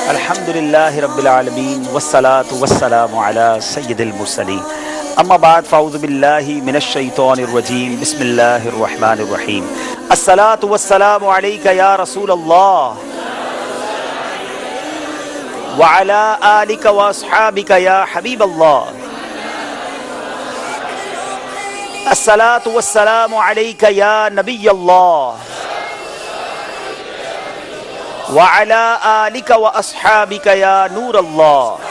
الحمدللہ رب العالمین والصلاة والسلام علی سید المرسلین اما بعد فاعوذ باللہ من الشیطان الرجیم بسم اللہ الرحمن الرحیم الصلاة والسلام علیک یا رسول اللہ وعلی آلک واصحابک یا حبیب اللہ الصلاة والسلام علیک یا نبی اللہ وَعَلَىٰ آلِكَ وَأَصْحَابِكَ يَا نور اللہ۔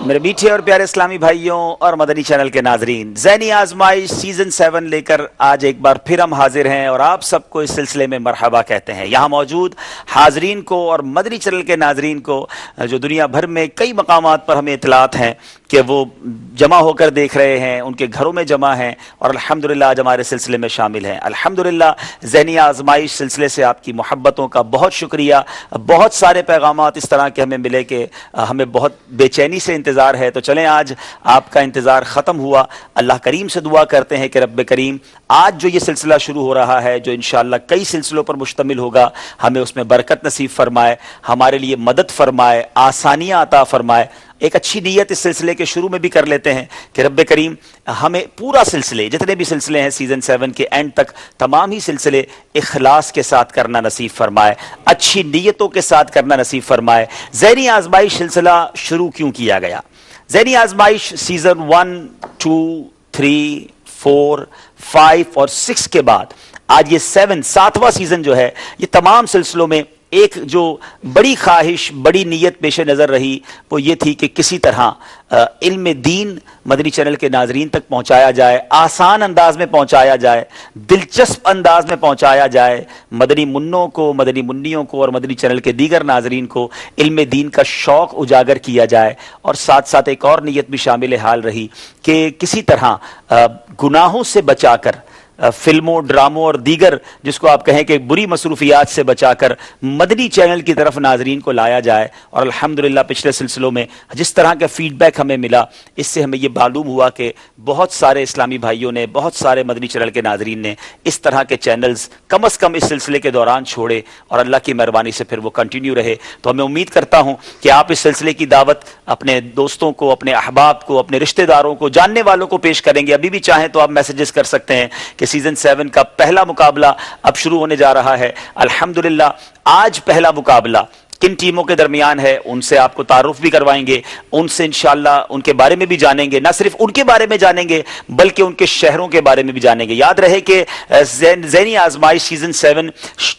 میرے میٹھے اور پیارے اسلامی بھائیوں اور مدنی چینل کے ناظرین، ذہنی آزمائش سیزن 7 لے کر آج ایک بار پھر ہم حاضر ہیں اور آپ سب کو اس سلسلے میں مرحبا کہتے ہیں۔ یہاں موجود حاضرین کو اور مدنی چینل کے ناظرین کو جو دنیا بھر میں کئی مقامات پر ہمیں اطلاعات ہیں کہ وہ جمع ہو کر دیکھ رہے ہیں، ان کے گھروں میں جمع ہیں اور الحمدللہ آج ہمارے سلسلے میں شامل ہیں۔ الحمدللہ ذہنی آزمائش سلسلے سے آپ کی محبتوں کا بہت شکریہ۔ بہت سارے پیغامات اس طرح کے ہمیں ملے کہ ہمیں بہت بے چینی سے انتظار ہے، تو چلیں آج آپ کا انتظار ختم ہوا۔ اللہ کریم سے دعا کرتے ہیں کہ رب کریم آج جو یہ سلسلہ شروع ہو رہا ہے، جو انشاءاللہ کئی سلسلوں پر مشتمل ہوگا، ہمیں اس میں برکت نصیب فرمائے، ہمارے لیے مدد فرمائے، آسانیاں عطا فرمائے۔ ایک اچھی نیت اس سلسلے کے شروع میں بھی کر لیتے ہیں کہ رب کریم ہمیں پورا سلسلے، جتنے بھی سلسلے ہیں سیزن 7 کے اینڈ تک، تمام ہی سلسلے اخلاص کے ساتھ کرنا نصیب فرمائے، اچھی نیتوں کے ساتھ کرنا نصیب فرمائے۔ ذہنی آزمائش سلسلہ شروع کیوں کیا گیا؟ ذہنی آزمائش سیزن 1، 2، 3، 4، 5 اور 6 کے بعد آج یہ 7واں سیزن جو ہے، یہ تمام سلسلوں میں ایک جو بڑی خواہش، بڑی نیت پیش نظر رہی، وہ یہ تھی کہ کسی طرح علم دین مدنی چینل کے ناظرین تک پہنچایا جائے، آسان انداز میں پہنچایا جائے، دلچسپ انداز میں پہنچایا جائے۔ مدنی منوں کو، مدنی منیوں کو اور مدنی چینل کے دیگر ناظرین کو علم دین کا شوق اجاگر کیا جائے، اور ساتھ ساتھ ایک اور نیت بھی شامل حال رہی کہ کسی طرح گناہوں سے بچا کر، فلموں، ڈراموں اور دیگر جس کو آپ کہیں کہ بری مصروفیات سے بچا کر مدنی چینل کی طرف ناظرین کو لایا جائے۔ اور الحمدللہ پچھلے سلسلوں میں جس طرح کا فیڈ بیک ہمیں ملا، اس سے ہمیں یہ معلوم ہوا کہ بہت سارے اسلامی بھائیوں نے، بہت سارے مدنی چینل کے ناظرین نے اس طرح کے چینلز کم از کم اس سلسلے کے دوران چھوڑے، اور اللہ کی مہربانی سے پھر وہ کنٹینیو رہے۔ تو میں امید کرتا ہوں کہ آپ اس سلسلے کی دعوت اپنے دوستوں کو، اپنے احباب کو، اپنے رشتہ داروں کو، جاننے والوں کو پیش کریں گے۔ ابھی بھی چاہیں تو آپ میسیجز کر سکتے ہیں کہ سیزن 7 کا پہلا مقابلہ اب شروع ہونے جا رہا ہے۔ الحمدللہ آج پہلا مقابلہ کن ٹیموں کے درمیان ہے، ان سے آپ کو تعارف بھی کروائیں گے، ان سے انشاءاللہ ان کے بارے میں بھی جانیں گے، نہ صرف ان کے بارے میں جانیں گے بلکہ ان کے شہروں کے بارے میں بھی جانیں گے۔ یاد رہے کہ ذہنی آزمائش سیزن 7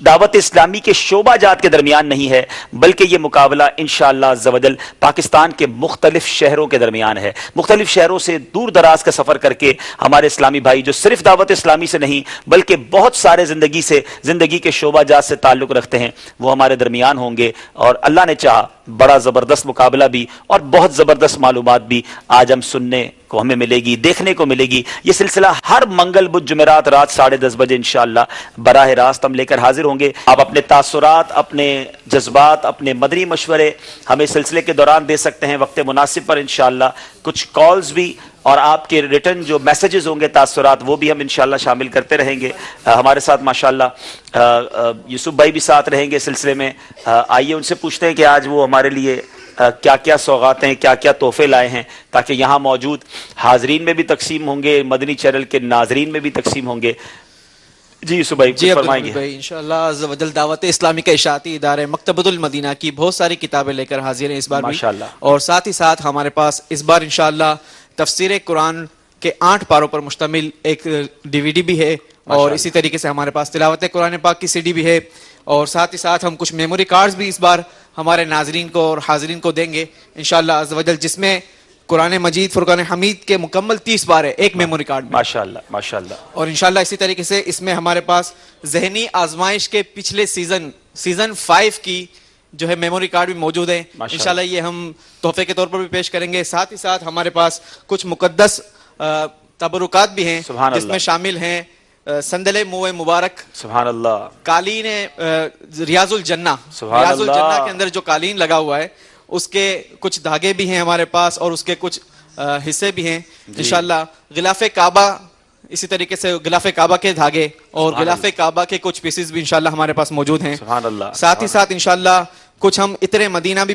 دعوت اسلامی کے شعبہ جات کے درمیان نہیں ہے، بلکہ یہ مقابلہ انشاءاللہ عز و جل پاکستان کے مختلف شہروں کے درمیان ہے۔ مختلف شہروں سے دور دراز کا سفر کر کے ہمارے اسلامی بھائی جو صرف دعوت اسلامی سے نہیں بلکہ بہت سارے زندگی کے شعبہ جات سے تعلق رکھتے ہیں، وہ ہمارے درمیان ہوں گے، اور اللہ نے چاہا بڑا زبردست مقابلہ بھی اور بہت زبردست معلومات بھی آج ہم سننے کو ہمیں ملے گی، دیکھنے کو ملے گی۔ یہ سلسلہ ہر منگل بدھ جمعرات رات 10:30 بجے انشاءاللہ براہ راست ہم لے کر حاضر ہوں گے۔ آپ اپنے تاثرات، اپنے جذبات، اپنے مدنی مشورے ہمیں سلسلے کے دوران دے سکتے ہیں وقت مناسب پر انشاءاللہ۔ کچھ کالز بھی اور آپ کے ریٹرن جو میسیجز ہوں گے، تاثرات، وہ بھی ہم انشاءاللہ شامل کرتے رہیں گے۔ ہمارے ساتھ ماشاءاللہ یوسف بھائی بھی ساتھ رہیں گے سلسلے میں۔ آئیے ان سے پوچھتے ہیں کہ آج وہ ہمارے لیے کیا کیا سوغاتیں، کیا کیا تحفے لائے ہیں، تاکہ یہاں موجود حاضرین میں بھی تقسیم ہوں گے، مدنی چینل کے ناظرین میں بھی تقسیم ہوں گے۔ جی یوسف بھائی فرمائیں گے۔ انشاءاللہ عز و جل دعوت اسلامی کا اشاعتی ادارہ مکتبۃ المدینہ کی بہت ساری کتابیں لے کر حاضر ہیں اس بار بھی، ماشاءاللہ، اور ساتھ ہی ساتھ ہمارے پاس اس بار انشاءاللہ تفسیر قرآن کے 8 پاروں پر مشتمل ایک DVD بھی ہے، اور اسی طریقے سے ہمارے پاس تلاوت قرآن پاک کی CD بھی ہے، اور ساتھ ہی ساتھ ہم کچھ میموری کارڈز بھی اس بار ہمارے ناظرین کو اور حاضرین کو دیں گے انشاءاللہ عز و جل، جس میں قرآن مجید فرقان حمید کے مکمل 30 بار ہے ایک میموری کارڈ میں. ماشاءاللہ ماشاءاللہ. اور انشاءاللہ اسی طریقے سے اس میں ہمارے پاس ذہنی آزمائش کے پچھلے سیزن 5 کی جو ہے میموری کارڈ بھی موجود ہیں. انشاءاللہ یہ ہم تحفے کے طور پر بھی پیش کریں گے. ساتھ ہی ساتھ ہمارے پاس کچھ مقدس تبرکات بھی ہیں جس میں شامل ہیں صندل موئے مبارک, سبحان اللہ, قالین ریاض الجنہ, ریاض الجنہ کے اندر جو قالین لگا ہوا ہے اس کے کچھ دھاگے بھی ہیں ہمارے پاس اور اس کے کچھ حصے بھی ہیں انشاءاللہ. غلاف کعبہ, اسی طریقے سے غلاف کعبہ کے دھاگے اور غلاف کعبہ کے کچھ پیسز بھی انشاءاللہ ہمارے پاس موجود ہیں. سبحان اللہ. ساتھ ہی ساتھ انشاءاللہ کچھ ہم عطر مدینہ بھی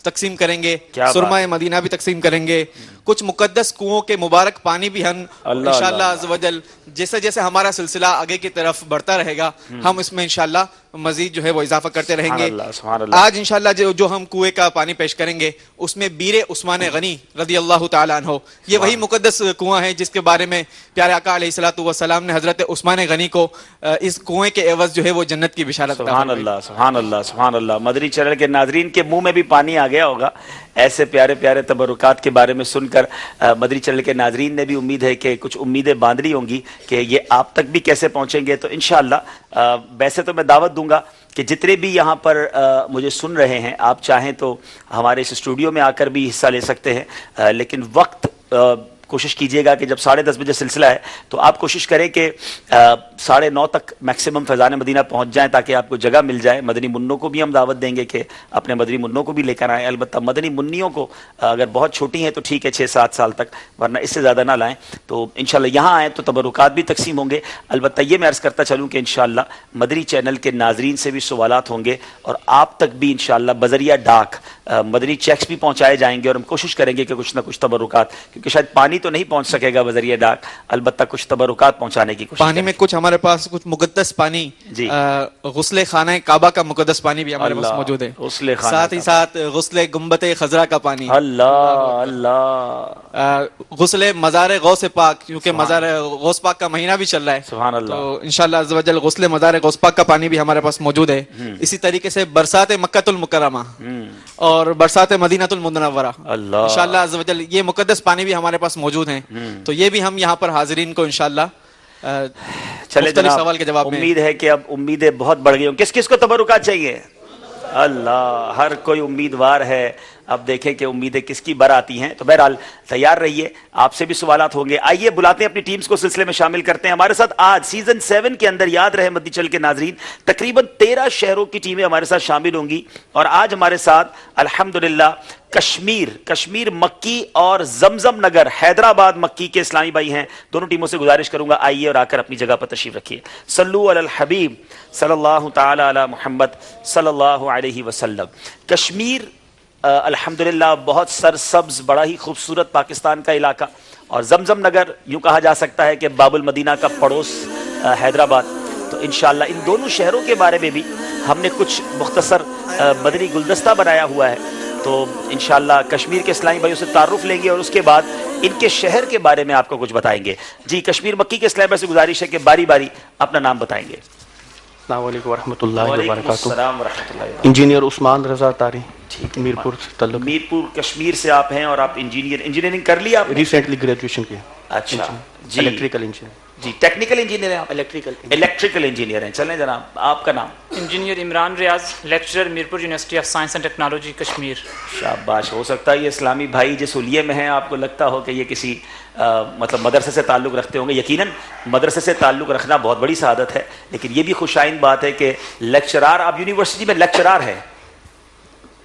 تقسیم کریں گے, سرمہ مدینہ بھی تقسیم کریں گے, کچھ مقدس کنووں کے مبارک پانی بھی ہم انشاءاللہ عز و جل جیسے جیسے ہمارا سلسلہ آگے کی طرف بڑھتا رہے گا ہم اس میں انشاءاللہ مزید جو ہے وہ اضافہ کرتے رہیں گے. آج انشاءاللہ جو ہم کنویں کا پانی پیش کریں گے اس میں بیر عثمان غنی رضی اللہ تعالیٰ عنہ, یہ وہی مقدس کنواں ہے جس کے بارے میں پیارے آقا علیہ الصلوۃ والسلام نے حضرت عثمان غنی کو اس کنویں کے عوض جو ہے وہ جنت کی بشارت عطا سبحان اللہ سبحان اللہ سبحان اللہ. مدنی چینل کے ناظرین کے منہ میں بھی پانی آ گیا ہوگا ایسے پیارے پیارے تبرکات کے بارے میں سن کر. مدنی چینل کے ناظرین نے بھی امید ہے کہ کچھ امیدیں باندھ لی ہوں گی کہ یہ آپ تک بھی کیسے پہنچیں گے. تو انشاءاللہ ویسے تو میں دعوت دوں گا کہ جتنے بھی یہاں پر مجھے سن رہے ہیں آپ چاہیں تو ہمارے اس اسٹوڈیو میں آ کر بھی حصہ لے سکتے ہیں, لیکن وقت کوشش کیجئے گا کہ جب 10:30 بجے سلسلہ ہے تو آپ کوشش کریں کہ 9:30 تک میکسیمم فیضان مدینہ پہنچ جائیں تاکہ آپ کو جگہ مل جائے. مدنی منوں کو بھی ہم دعوت دیں گے کہ اپنے مدنی منوں کو بھی لے کر آئیں. البتہ مدنی منیوں کو اگر بہت چھوٹی ہیں تو ٹھیک ہے 6-7 سال تک, ورنہ اس سے زیادہ نہ لائیں. تو انشاءاللہ یہاں آئیں تو تبرکات بھی تقسیم ہوں گے. البتہ یہ میں عرض کرتا چلوں کہ انشاءاللہ مدنی چینل کے ناظرین سے بھی سوالات ہوں گے اور آپ تک بھی انشاءاللہ بذریعہ ڈاک مدنی چیکس بھی پہنچائے جائیں گے اور ہم کوشش کریں گے کہ کچھ نہ کچھ تبرکات, کیونکہ شاید پانی تو نہیں پہنچ سکے گا بذریعہ ڈاک, البتہ کچھ تبرکات پہنچانے کی کوشش. پانی میں کچھ ہمارے پاس کچھ مقدس پانی غسل خانہ کعبہ کا مقدس پانی بھی ہمارے پاس موجود ہے. ساتھ ہی ساتھ غسل گنبد خضرا کا پانی, اللہ اللہ, غسل مزار غوث پاک, کیونکہ مزار غوث پاک کا مہینہ بھی چل رہا ہے سبحان اللہ, تو انشاءاللہ عز و جل غسل مزار غوث پاک کا پانی بھی ہمارے پاس موجود ہے. اسی طریقے سے برسات مکۃ المکرمہ اور برسات مدینہ المنورہ انشاءاللہ عز و جل یہ مقدس پانی بھی ہمارے پاس موجود ہیں. تو یہ بھی ہم یہاں پر حاضرین کو انشاءاللہ چلے مختلف سوال کے جواب میں, امید ہے کہ اب امیدیں بہت بڑھ گئی ہوں. کس کس کو تبرکات چاہیے؟ اللہ, ہر کوئی امیدوار ہے. اب دیکھیں کہ امیدیں کس کی بر آتی ہیں. تو بہرحال تیار رہیے, آپ سے بھی سوالات ہوں گے. آئیے بلاتے ہیں اپنی ٹیمز کو سلسلے میں شامل کرتے ہیں. ہمارے ساتھ آج سیزن 7 کے اندر یاد رہے مدنی چینل کے ناظرین تقریباً 13 شہروں کی ٹیمیں ہمارے ساتھ شامل ہوں گی. اور آج ہمارے ساتھ الحمدللہ کشمیر مکی اور زمزم نگر حیدرآباد مکی کے اسلامی بھائی ہیں. دونوں ٹیموں سے گزارش کروں گا آئیے اور آ کر اپنی جگہ پر تشریف رکھیے. صلو علی الحبیب صلی اللہ تعالی علی محمد صلی اللہ علیہ وسلم. کشمیر الحمدللہ بہت سرسبز بڑا ہی خوبصورت پاکستان کا علاقہ, اور زمزم نگر یوں کہا جا سکتا ہے کہ باب المدینہ کا پڑوس حیدرآباد. تو انشاءاللہ ان دونوں شہروں کے بارے میں بھی ہم نے کچھ مختصر مدنی گلدستہ بنایا ہوا ہے. تو انشاءاللہ کشمیر کے اسلامی بھائیوں سے تعارف لیں گے اور اس کے بعد ان کے شہر کے بارے میں آپ کو کچھ بتائیں گے. جی, کشمیر مکی کے اسلامی بھائی سے گزارش ہے کہ باری باری اپنا نام بتائیں گے. السلام علیکم ورحمۃ اللہ وبرکاتہ. السلام ورحمۃ اللہ. انجینئر عثمان رضا تاری, میرپور تعلق. میرپور کشمیر سے آپ ہیں اور آپ انجینئرنگ کر لی آپ؟ ریسنٹلی گریجویشن کی. اچھا جی, الیکٹریکل انجینئر. جی, ٹیکنیکل انجینئر ہیں آپ؟ الیکٹریکل انجینئر ہیں. چلیں جناب, آپ کا نام؟ Engineer Imran Riaz, lecturer Mirpur university of science and technology Kashmir. شاباش. ہو سکتا ہے یہ اسلامی بھائی جس حلیے میں ہیں آپ کو لگتا ہو کہ یہ کسی مطلب مدرسے سے تعلق رکھتے ہوں گے. یقیناً مدرسے سے تعلق رکھنا بہت بڑی سعادت ہے, لیکن یہ بھی خوشائن بات ہے کہ لیکچرار, آپ یونیورسٹی میں لیکچرار ہیں.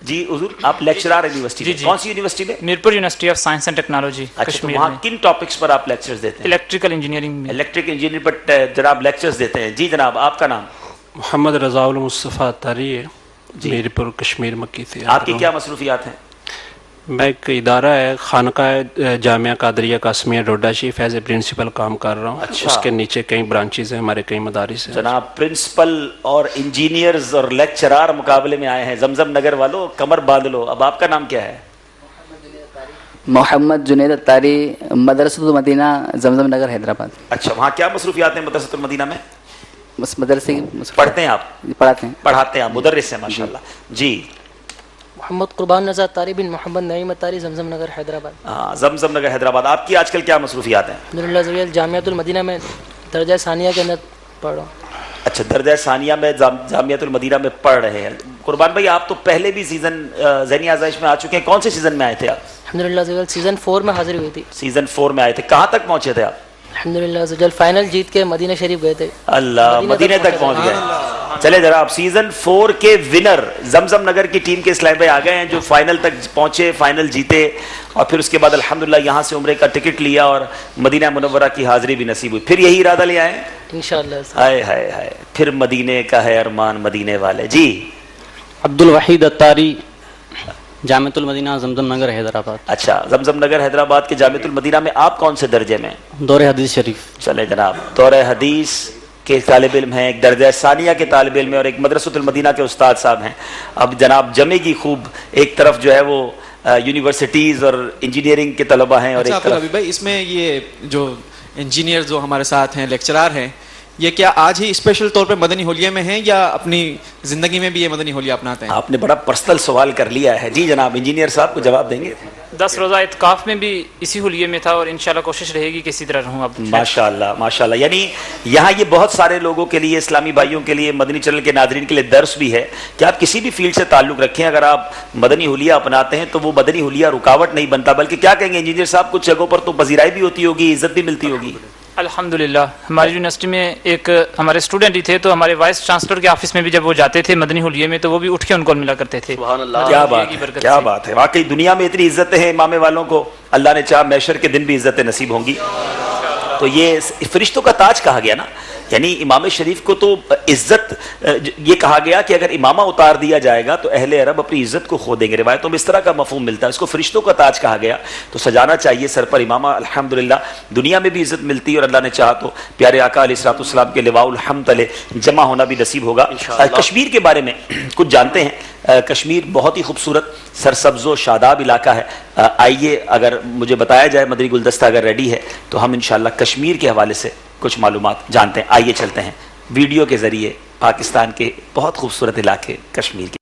جی حضور, آپ لیکچرار یونیورسٹی میں, کون سی یونیورسٹی میں؟ Mirpur university of science and technology Kashmir. وہاں کن ٹاپکس پر آپ لیکچرز دیتے ہیں؟ Electrical engineering. الیکٹرک انجینئرنگ پر جناب لیکچرز دیتے ہیں. جی جناب, آپ کا نام؟ محمد رضا المصطفیٰ تاری ہے, میرپور کشمیر مکی سے. آپ کی کیا مصروفیات ہیں؟ میں ایک ادارہ ہے خانقاہ جامعہ قادریہ قاسمیہ ڈوڈا شریف ایز اے پرنسپل کام کر رہا ہوں. اس کے نیچے کئی برانچز ہیں, ہمارے کئی مدارس ہیں. جناب پرنسپل اور انجینئرز اور لیکچرار مقابلے میں آئے ہیں. زمزم نگر والوں کمر باندھ لو. اب آپ کا نام کیا ہے؟ محمد جنید اتاری, مدرسۃ المدینہ زمزم نگر حیدرآباد. اچھا, وہاں کیا مصروفیات ہیں مدرسۃ المدینہ میں؟ بس مدرسے پڑھتے ہیں آپ؟ پڑھاتے ہیں. پڑھاتے ہیں آپ, مدرس ہیں ماشاءاللہ. جی, محمد قربان رضا اتاری بن محمد نعیم اتاری زمزم نگر حیدرآباد. ہاں زمزم نگر حیدرآباد. آپ کی آج کل کیا مصروفیات ہیں؟ الحمدللہ زویل جامعۃ المدینہ میں درجہ ثانیہ کے اندر پڑھ رہا ہوں. اچھا درجہ ثانیہ میں جامعۃ المدینہ میں پڑھ رہے ہیں. قربان بھائی آپ تو پہلے بھی سیزن ذہنی آزمائش میں آ چکے ہیں. کون سے سیزن میں آئے تھے آپ؟ الحمدللہ زویل سیزن 4 میں حاضر ہوئی تھی. سیزن 4 میں آئے تھے. کہاں تک پہنچے تھے آپ؟ الحمدللہ زویل فائنل جیت کے مدینہ شریف گئے تھے. اللہ مدینے تک پہنچ گئے. چلے ذرا آپ سیزن 4 کے ونر زمزم نگر کی ٹیم کے اسلام بھائی آ گئے ہیں جو فائنل تک پہنچے, فائنل جیتے اور پھر اس کے بعد الحمدللہ یہاں سے عمرے کا ٹکٹ لیا اور مدینہ منورہ کی حاضری بھی نصیب ہوئی. پھر یہی ارادہ لے آئے ہیں انشاءاللہ. ہائے ہائے ہائے, پھر مدینے کا ہے ارمان مدینے والے. جی عبد الوحید اتاری جامعۃ المدینہ زمزم نگر حیدرآباد. اچھا زمزم نگر حیدرآباد کے جامعۃ المدینہ میں آپ کون سے درجے میں؟ دور حدیث شریف. چلے جناب, دورہ حدیث کے طالب علم ہیں, ایک درجہ ثانیہ کے طالب علم ہیں اور ایک مدرسۃ المدینہ کے استاد صاحب ہیں. اب جناب جمے گی خوب, ایک طرف جو ہے وہ یونیورسٹیز اور انجینئرنگ کے طلبہ ہیں اور ایک طرف ابھی بھائی اس میں یہ جو انجینئر جو ہمارے ساتھ ہیں لیکچرار ہیں یہ کیا آج ہی اسپیشل طور پہ مدنی ہولیے میں ہیں یا اپنی زندگی میں بھی یہ مدنی ہولیہ اپناتے ہیں؟ آپ نے بڑا پرسنل سوال کر لیا ہے. جی جناب انجینئر صاحب کو جواب دیں گے. 10 روزہ اعتکاف میں بھی اسی حلیے میں تھا اور انشاءاللہ کوشش رہے گی کہ اسی طرح رہوں. اب ماشاءاللہ ماشاءاللہ. یعنی یہاں یہ بہت سارے لوگوں کے لیے, اسلامی بھائیوں کے لیے, مدنی چینل کے ناظرین کے لیے درس بھی ہے کہ آپ کسی بھی فیلڈ سے تعلق رکھیں, اگر آپ مدنی حلیہ اپناتے ہیں تو وہ مدنی حلیہ رکاوٹ نہیں بنتا, بلکہ کیا کہیں گے انجینئر صاحب, کچھ جگہوں پر تو پذیرائی بھی ہوتی ہوگی, عزت بھی ملتی ہوگی. الحمدللہ ہماری یونیورسٹی میں ایک ہمارے اسٹوڈنٹ ہی تھے تو ہمارے وائس چانسلر کے آفس میں بھی جب وہ جاتے تھے مدنی حلیے میں تو وہ بھی اٹھ کے ان کو ملا کرتے تھے. سبحان اللہ. کیا بات ہے, کیا بات ہے. واقعی دنیا میں اتنی عزتیں ہیں امام والوں کو, اللہ نے چاہا محشر کے دن بھی عزتیں نصیب ہوں گی. تو یہ فرشتوں کا تاج کہا گیا نا, یعنی امام شریف کو تو عزت یہ کہا گیا کہ اگر امامہ اتار دیا جائے گا تو اہل عرب اپنی عزت کو کھو دیں گے. روایتوں میں اس طرح کا مفہوم ملتا ہے. اس کو فرشتوں کا تاج کہا گیا, تو سجانا چاہیے سر پر امامہ. الحمدللہ دنیا میں بھی عزت ملتی ہے اور اللہ نے چاہا تو پیارے آقا علیہ الصلوۃ والسلام کے لواء الحمد تلے جمع ہونا بھی نصیب ہوگا. کشمیر کے بارے میں کچھ جانتے ہیں. کشمیر بہت ہی خوبصورت سرسبز و شاداب علاقہ ہے. آئیے اگر مجھے بتایا جائے مدنی گلدستہ اگر ریڈی ہے تو ہم انشاءاللہ کشمیر کے حوالے سے کچھ معلومات جانتے ہیں. آئیے چلتے ہیں ویڈیو کے ذریعے پاکستان کے بہت خوبصورت علاقے کشمیر کے.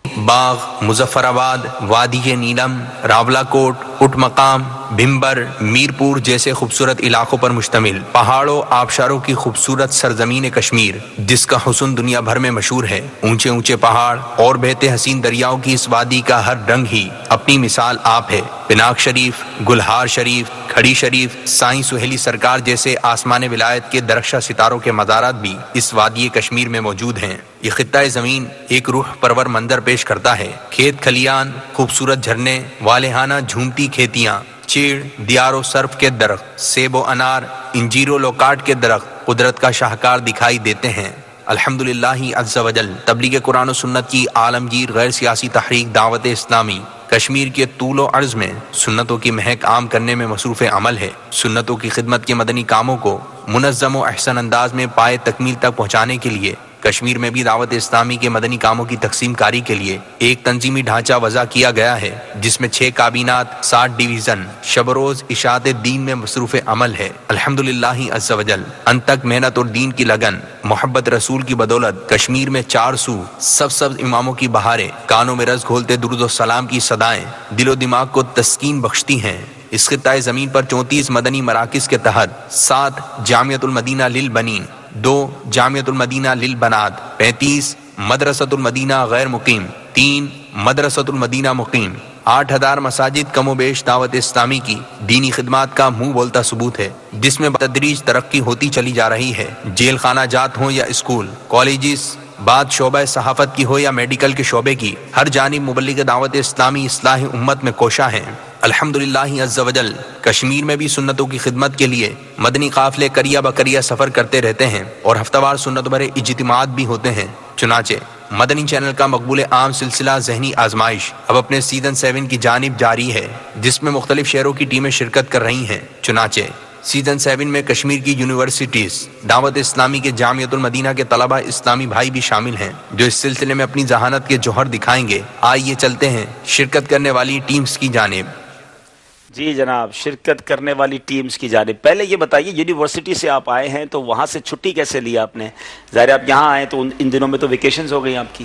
باغ، مظفر آباد، وادی نیلم، راولا کوٹ، اٹھ مقام، بھمبر، میرپور جیسے خوبصورت علاقوں پر مشتمل پہاڑوں آبشاروں کی خوبصورت سرزمین کشمیر جس کا حسن دنیا بھر میں مشہور ہے. اونچے اونچے پہاڑ اور بہتے حسین دریاؤں کی اس وادی کا ہر رنگ ہی اپنی مثال آپ ہے. پناک شریف، گلہار شریف، کھڑی شریف، سائیں سہیلی سرکار جیسے آسمان ولایت کے درخشاں ستاروں کے مزارات بھی اس وادی کشمیر میں موجود ہیں. یہ خطہ زمین ایک روح پرور منظر پیش کرتا ہے. کھیت کھلیان، خوبصورت جھرنے، والہانہ جھومتی کھیتیاں، چیڑ، دیار و سرف کے درخت، سیب و انار، انجیر و لوکاٹ کے درخت قدرت کا شاہکار دکھائی دیتے ہیں. الحمدللہ عز و جل تبلیغ قرآن و سنت کی عالمگیر غیر سیاسی تحریک دعوت اسلامی کشمیر کے طول و عرض میں سنتوں کی مہک عام کرنے میں مصروف عمل ہے. سنتوں کی خدمت کے مدنی کاموں کو منظم و احسن انداز میں پائے تکمیل تک پہنچانے کے لیے کشمیر میں بھی دعوت اسلامی کے مدنی کاموں کی تقسیم کاری کے لیے ایک تنظیمی ڈھانچہ وضع کیا گیا ہے جس میں 6 کابینات، 60 ڈویژن شب روز اشاعت دین میں مصروف عمل ہے. الحمدللہ عز و جل انتک محنت اور دین کی لگن، محبت رسول کی بدولت کشمیر میں 4 سو سبز اماموں کی بہاریں، کانوں میں رس گھولتے درود و سلام کی صدائیں دل و دماغ کو تسکین بخشتی ہیں. اس خطۂ زمین پر 34 مدنی مراکز کے تحت 7 جامعۃ المدینہ للبنین، 2 جامعۃ المدینہ للبنات، 35 مدرسۃ المدینہ غیر مقیم، 3 مدرسۃ المدینہ مقیم، 8000 مساجد کم و بیش دعوت اسلامی کی دینی خدمات کا منہ بولتا ثبوت ہے جس میں بتدریج ترقی ہوتی چلی جا رہی ہے. جیل خانہ جات ہوں یا اسکول، کالجز، بات شعبہ صحافت کی ہو یا میڈیکل کے شعبے کی، ہر جانب مبلغ دعوت اسلامی اصلاح امت میں کوشاں ہیں. الحمدللہ عز و جل کشمیر میں بھی سنتوں کی خدمت کے لیے مدنی قافلے کریہ بکریہ سفر کرتے رہتے ہیں اور ہفتہ وار سنت بھرے اجتماعات بھی ہوتے ہیں. چنانچہ مدنی چینل کا مقبول عام سلسلہ ذہنی آزمائش اب اپنے سیزن 7 کی جانب جاری ہے جس میں مختلف شہروں کی ٹیمیں شرکت کر رہی ہیں. چنانچہ سیزن 7 میں کشمیر کی یونیورسٹیز، دعوت اسلامی کے جامعۃ المدینہ کے طلبہ اسلامی بھائی بھی شامل ہیں جو اس سلسلے میں اپنی ذہانت کے جوہر دکھائیں گے. آئیے چلتے ہیں شرکت کرنے والی ٹیمز کی جانب. جی جناب، شرکت کرنے والی ٹیمز کی جانب. پہلے یہ بتائیے یونیورسٹی سے آپ آئے ہیں تو وہاں سے چھٹی کیسے لی آپ نے؟ ظاہر آپ یہاں آئے تو ان دنوں میں تو ویکیشنز ہو گئی آپ کی.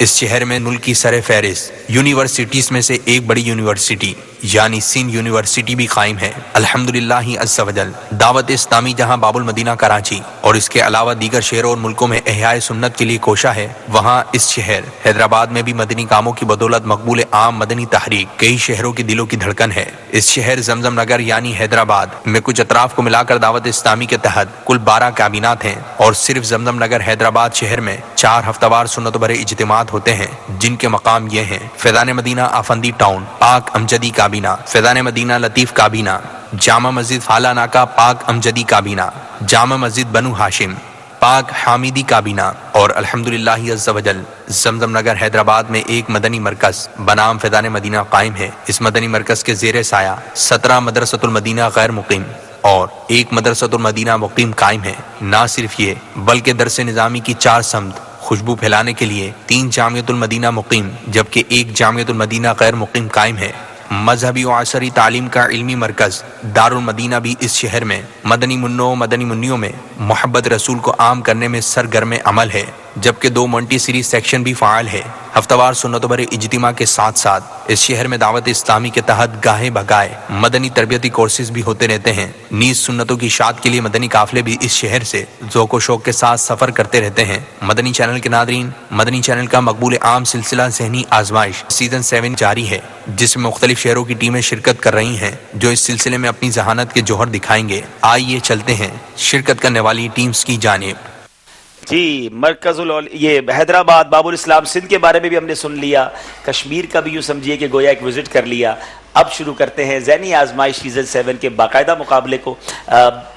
اس شہر میں ملک کی سر فہرست یونیورسٹیز میں سے ایک بڑی یونیورسٹی یعنی سندھ یونیورسٹی بھی قائم ہے الحمدللہ عز وجل۔ دعوت اسلامی جہاں باب المدینہ کراچی اور اس کے علاوہ دیگر شہروں اور ملکوں میں احیاء سنت کے لیے کوشاں ہے، وہاں اس شہر حیدرآباد میں بھی مدنی کاموں کی بدولت مقبول عام مدنی تحریک کئی شہروں کے دلوں کی دھڑکن ہے۔ اس شہر زمزم نگر یعنی حیدرآباد میں کچھ اطراف کو ملا کر دعوت اسلامی کے تحت کل 12 کابینات ہیں، اور صرف زمزم نگر حیدرآباد شہر میں 4 ہفتہ وار سنت بھرے اجتماعات ہوتے ہیں، جن کے مقام یہ ہیں: فیضان مدینہ آفندی ٹاؤن پاک امجدی کابینہ، فیضان مدینہ لطیف کابینہ، جامع مسجد فالہ ناکا پاک امجدی کابینہ، جامع مسجد بنو ہاشم پاک حامیدی کابینہ، اور الحمدللہ عز وجل زمزم نگر حیدرآباد میں ایک مدنی مرکز بنام فیضان مدینہ قائم ہے۔ اس مدنی مرکز کے زیر سایہ 17 مدرسۃ المدینہ غیر مقیم اور ایک مدرسۃ المدینہ مقیم قائم ہے۔ نہ صرف یہ بلکہ درس نظامی کی 4 سمت خوشبو پھیلانے کے لیے 3 جامعۃ المدینہ مقیم جبکہ ایک جامعۃ المدینہ غیر مقیم قائم ہے۔ مذہبی و عصری تعلیم کا علمی مرکز دارالمدینہ بھی اس شہر میں مدنی منوں مدنی منیوں میں محبت رسول کو عام کرنے میں سرگرم عمل ہے، جبکہ 2 مونٹیسری سیکشن بھی فعال ہے۔ ہفتہ وار سنت بھرے اجتماع کے ساتھ ساتھ اس شہر میں دعوت اسلامی کے تحت گاہے بگائے مدنی تربیتی کورسز بھی ہوتے رہتے ہیں۔ نیز سنتوں کی اشاعت کے لیے مدنی قافلے بھی اس شہر سے ذوق و شوق کے ساتھ سفر کرتے رہتے ہیں۔ مدنی چینل کے ناظرین، مدنی چینل کا مقبول عام سلسلہ ذہنی آزمائش سیزن 7 جاری ہے، جس میں مختلف شہروں کی ٹیمیں شرکت کر رہی ہیں جو اس سلسلے میں اپنی ذہانت کے جوہر دکھائیں گے۔ آئیے چلتے ہیں شرکت کرنے والی ٹیمز کی جانب۔ جی، مرکز یہ حیدرآباد باب الاسلام سندھ کے بارے میں بھی ہم نے سن لیا، کشمیر کا بھی یوں سمجھیے کہ گویا ایک وزٹ کر لیا۔ اب شروع کرتے ہیں ذہنی آزمائش سیزن 7 کے باقاعدہ مقابلے کو۔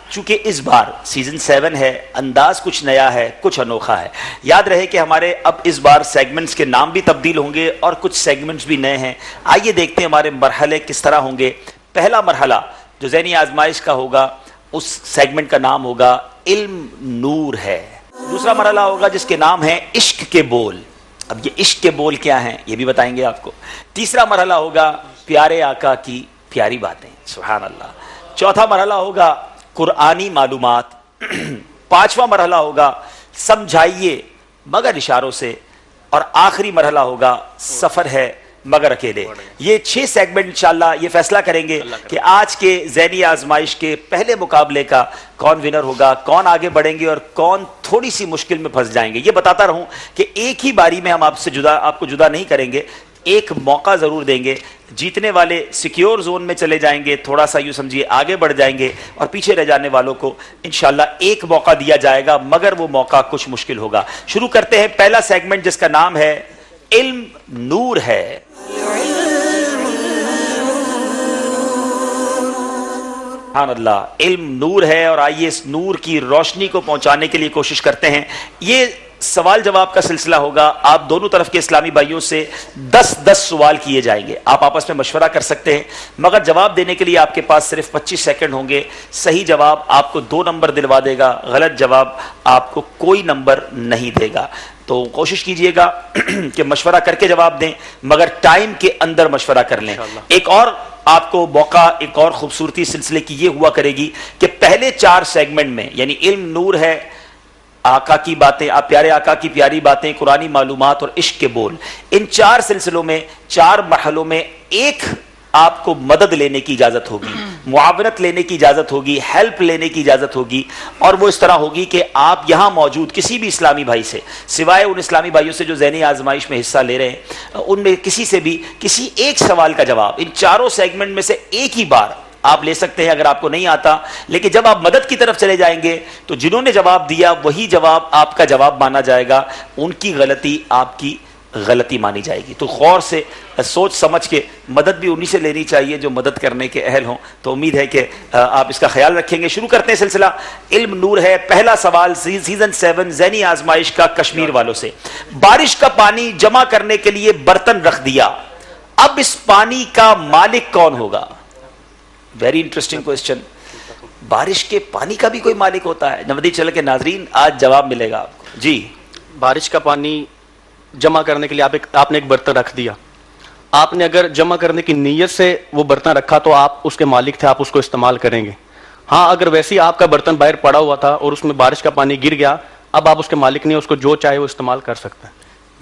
چونکہ اس بار سیزن 7 ہے، انداز کچھ نیا ہے، کچھ انوکھا ہے۔ یاد رہے کہ ہمارے اب اس بار سیگمنٹس کے نام بھی تبدیل ہوں گے اور کچھ سیگمنٹس بھی نئے ہیں۔ آئیے دیکھتے ہیں ہمارے مرحلے کس طرح ہوں گے۔ پہلا مرحلہ جو ذہنی آزمائش کا ہوگا، اس سیگمنٹ کا نام ہوگا علم نور ہے۔ دوسرا مرحلہ ہوگا جس کے نام ہے عشق کے بول۔ اب یہ عشق کے بول کیا ہیں یہ بھی بتائیں گے آپ کو۔ تیسرا مرحلہ ہوگا پیارے آقا کی پیاری باتیں، سبحان اللہ۔ چوتھا مرحلہ ہوگا قرآنی معلومات۔ پانچواں مرحلہ ہوگا سمجھائیے مگر اشاروں سے، اور آخری مرحلہ ہوگا سفر ہے مگر اکیلے۔ یہ 6 سیگمنٹ انشاءاللہ یہ فیصلہ کریں گے کہ آج کے ذہنی آزمائش کے پہلے مقابلے کا کون ونر ہوگا، کون آگے بڑھیں گے اور کون تھوڑی سی مشکل میں پھنس جائیں گے۔ یہ بتاتا رہوں کہ ایک ہی باری میں ہم آپ کو جدا نہیں کریں گے، ایک موقع ضرور دیں گے۔ جیتنے والے سیکیور زون میں چلے جائیں گے، تھوڑا سا یوں سمجھیے آگے بڑھ جائیں گے، اور پیچھے رہ جانے والوں کو انشاءاللہ ایک موقع دیا جائے گا، مگر وہ موقع کچھ مشکل ہوگا۔ شروع کرتے ہیں پہلا سیگمنٹ جس کا نام ہے علم نور ہے۔ سبحان اللہ، علم نور ہے، اور آئیے اس نور کی روشنی کو پہنچانے کے لیے کوشش کرتے ہیں۔ یہ سوال جواب کا سلسلہ ہوگا۔ آپ دونوں طرف کے اسلامی بھائیوں سے 10 سوال کیے جائیں گے۔ آپ آپس میں مشورہ کر سکتے ہیں، مگر جواب دینے کے لیے آپ کے پاس صرف 25 سیکنڈ ہوں گے۔ صحیح جواب آپ کو 2 نمبر دلوا دے گا، غلط جواب آپ کو کوئی نمبر نہیں دے گا۔ تو کوشش کیجئے گا کہ مشورہ کر کے جواب دیں، مگر ٹائم کے اندر مشورہ کر لیں۔ ایک اور آپ کو موقع، ایک اور خوبصورتی سلسلے کی یہ ہوا کرے گی کہ پہلے 4 سیگمنٹ میں، یعنی علم نور ہے، آقا کی باتیں، آپ پیارے آقا کی پیاری باتیں، قرآنی معلومات اور عشق کے بول، ان 4 سلسلوں میں 4 مرحلوں میں ایک آپ کو مدد لینے کی اجازت ہوگی، معاونت لینے کی اجازت ہوگی، ہیلپ لینے کی اجازت ہوگی، اور وہ اس طرح ہوگی کہ آپ یہاں موجود کسی بھی اسلامی بھائی سے، سوائے ان اسلامی بھائیوں سے جو ذہنی آزمائش میں حصہ لے رہے ہیں، ان میں کسی سے بھی کسی ایک سوال کا جواب ان 4 سیگمنٹ میں سے ایک ہی بار آپ لے سکتے ہیں اگر آپ کو نہیں آتا۔ لیکن جب آپ مدد کی طرف چلے جائیں گے تو جنہوں نے جواب دیا وہی جواب آپ کا جواب مانا جائے گا، ان کی غلطی آپ کی غلطی مانی جائے گی۔ تو غور سے سوچ سمجھ کے مدد بھی انہی سے لینی چاہیے جو مدد کرنے کے اہل ہوں۔ تو امید ہے کہ آپ اس کا خیال رکھیں گے۔ شروع کرتے ہیں سلسلہ علم نور ہے۔ پہلا سوال سیزن 7 ذہنی آزمائش کا کشمیر والوں سے۔ بارش کا پانی جمع کرنے کے لیے برتن رکھ دیا، اب اس پانی کا مالک کون ہوگا؟ Very interesting question. بارش کے پانی کا بھی کوئی مالک ہوتا ہے؟ نمدی چل کے ناظرین آج جواب ملے گا آپ کو۔ جی، بارش کا پانی جمع کرنے کے لیے آپ نے ایک برتن رکھ دیا۔ آپ نے اگر جمع کرنے کی نیت سے وہ برتن رکھا تو آپ اس کے مالک تھے، آپ اس کو استعمال کریں گے۔ ہاں، اگر ویسے ہی آپ کا برتن باہر پڑا ہوا تھا اور اس میں بارش کا پانی گر گیا، اب آپ اس کے مالک نہیں، اس کو جو چاہے وہ استعمال کر سکتے ہیں۔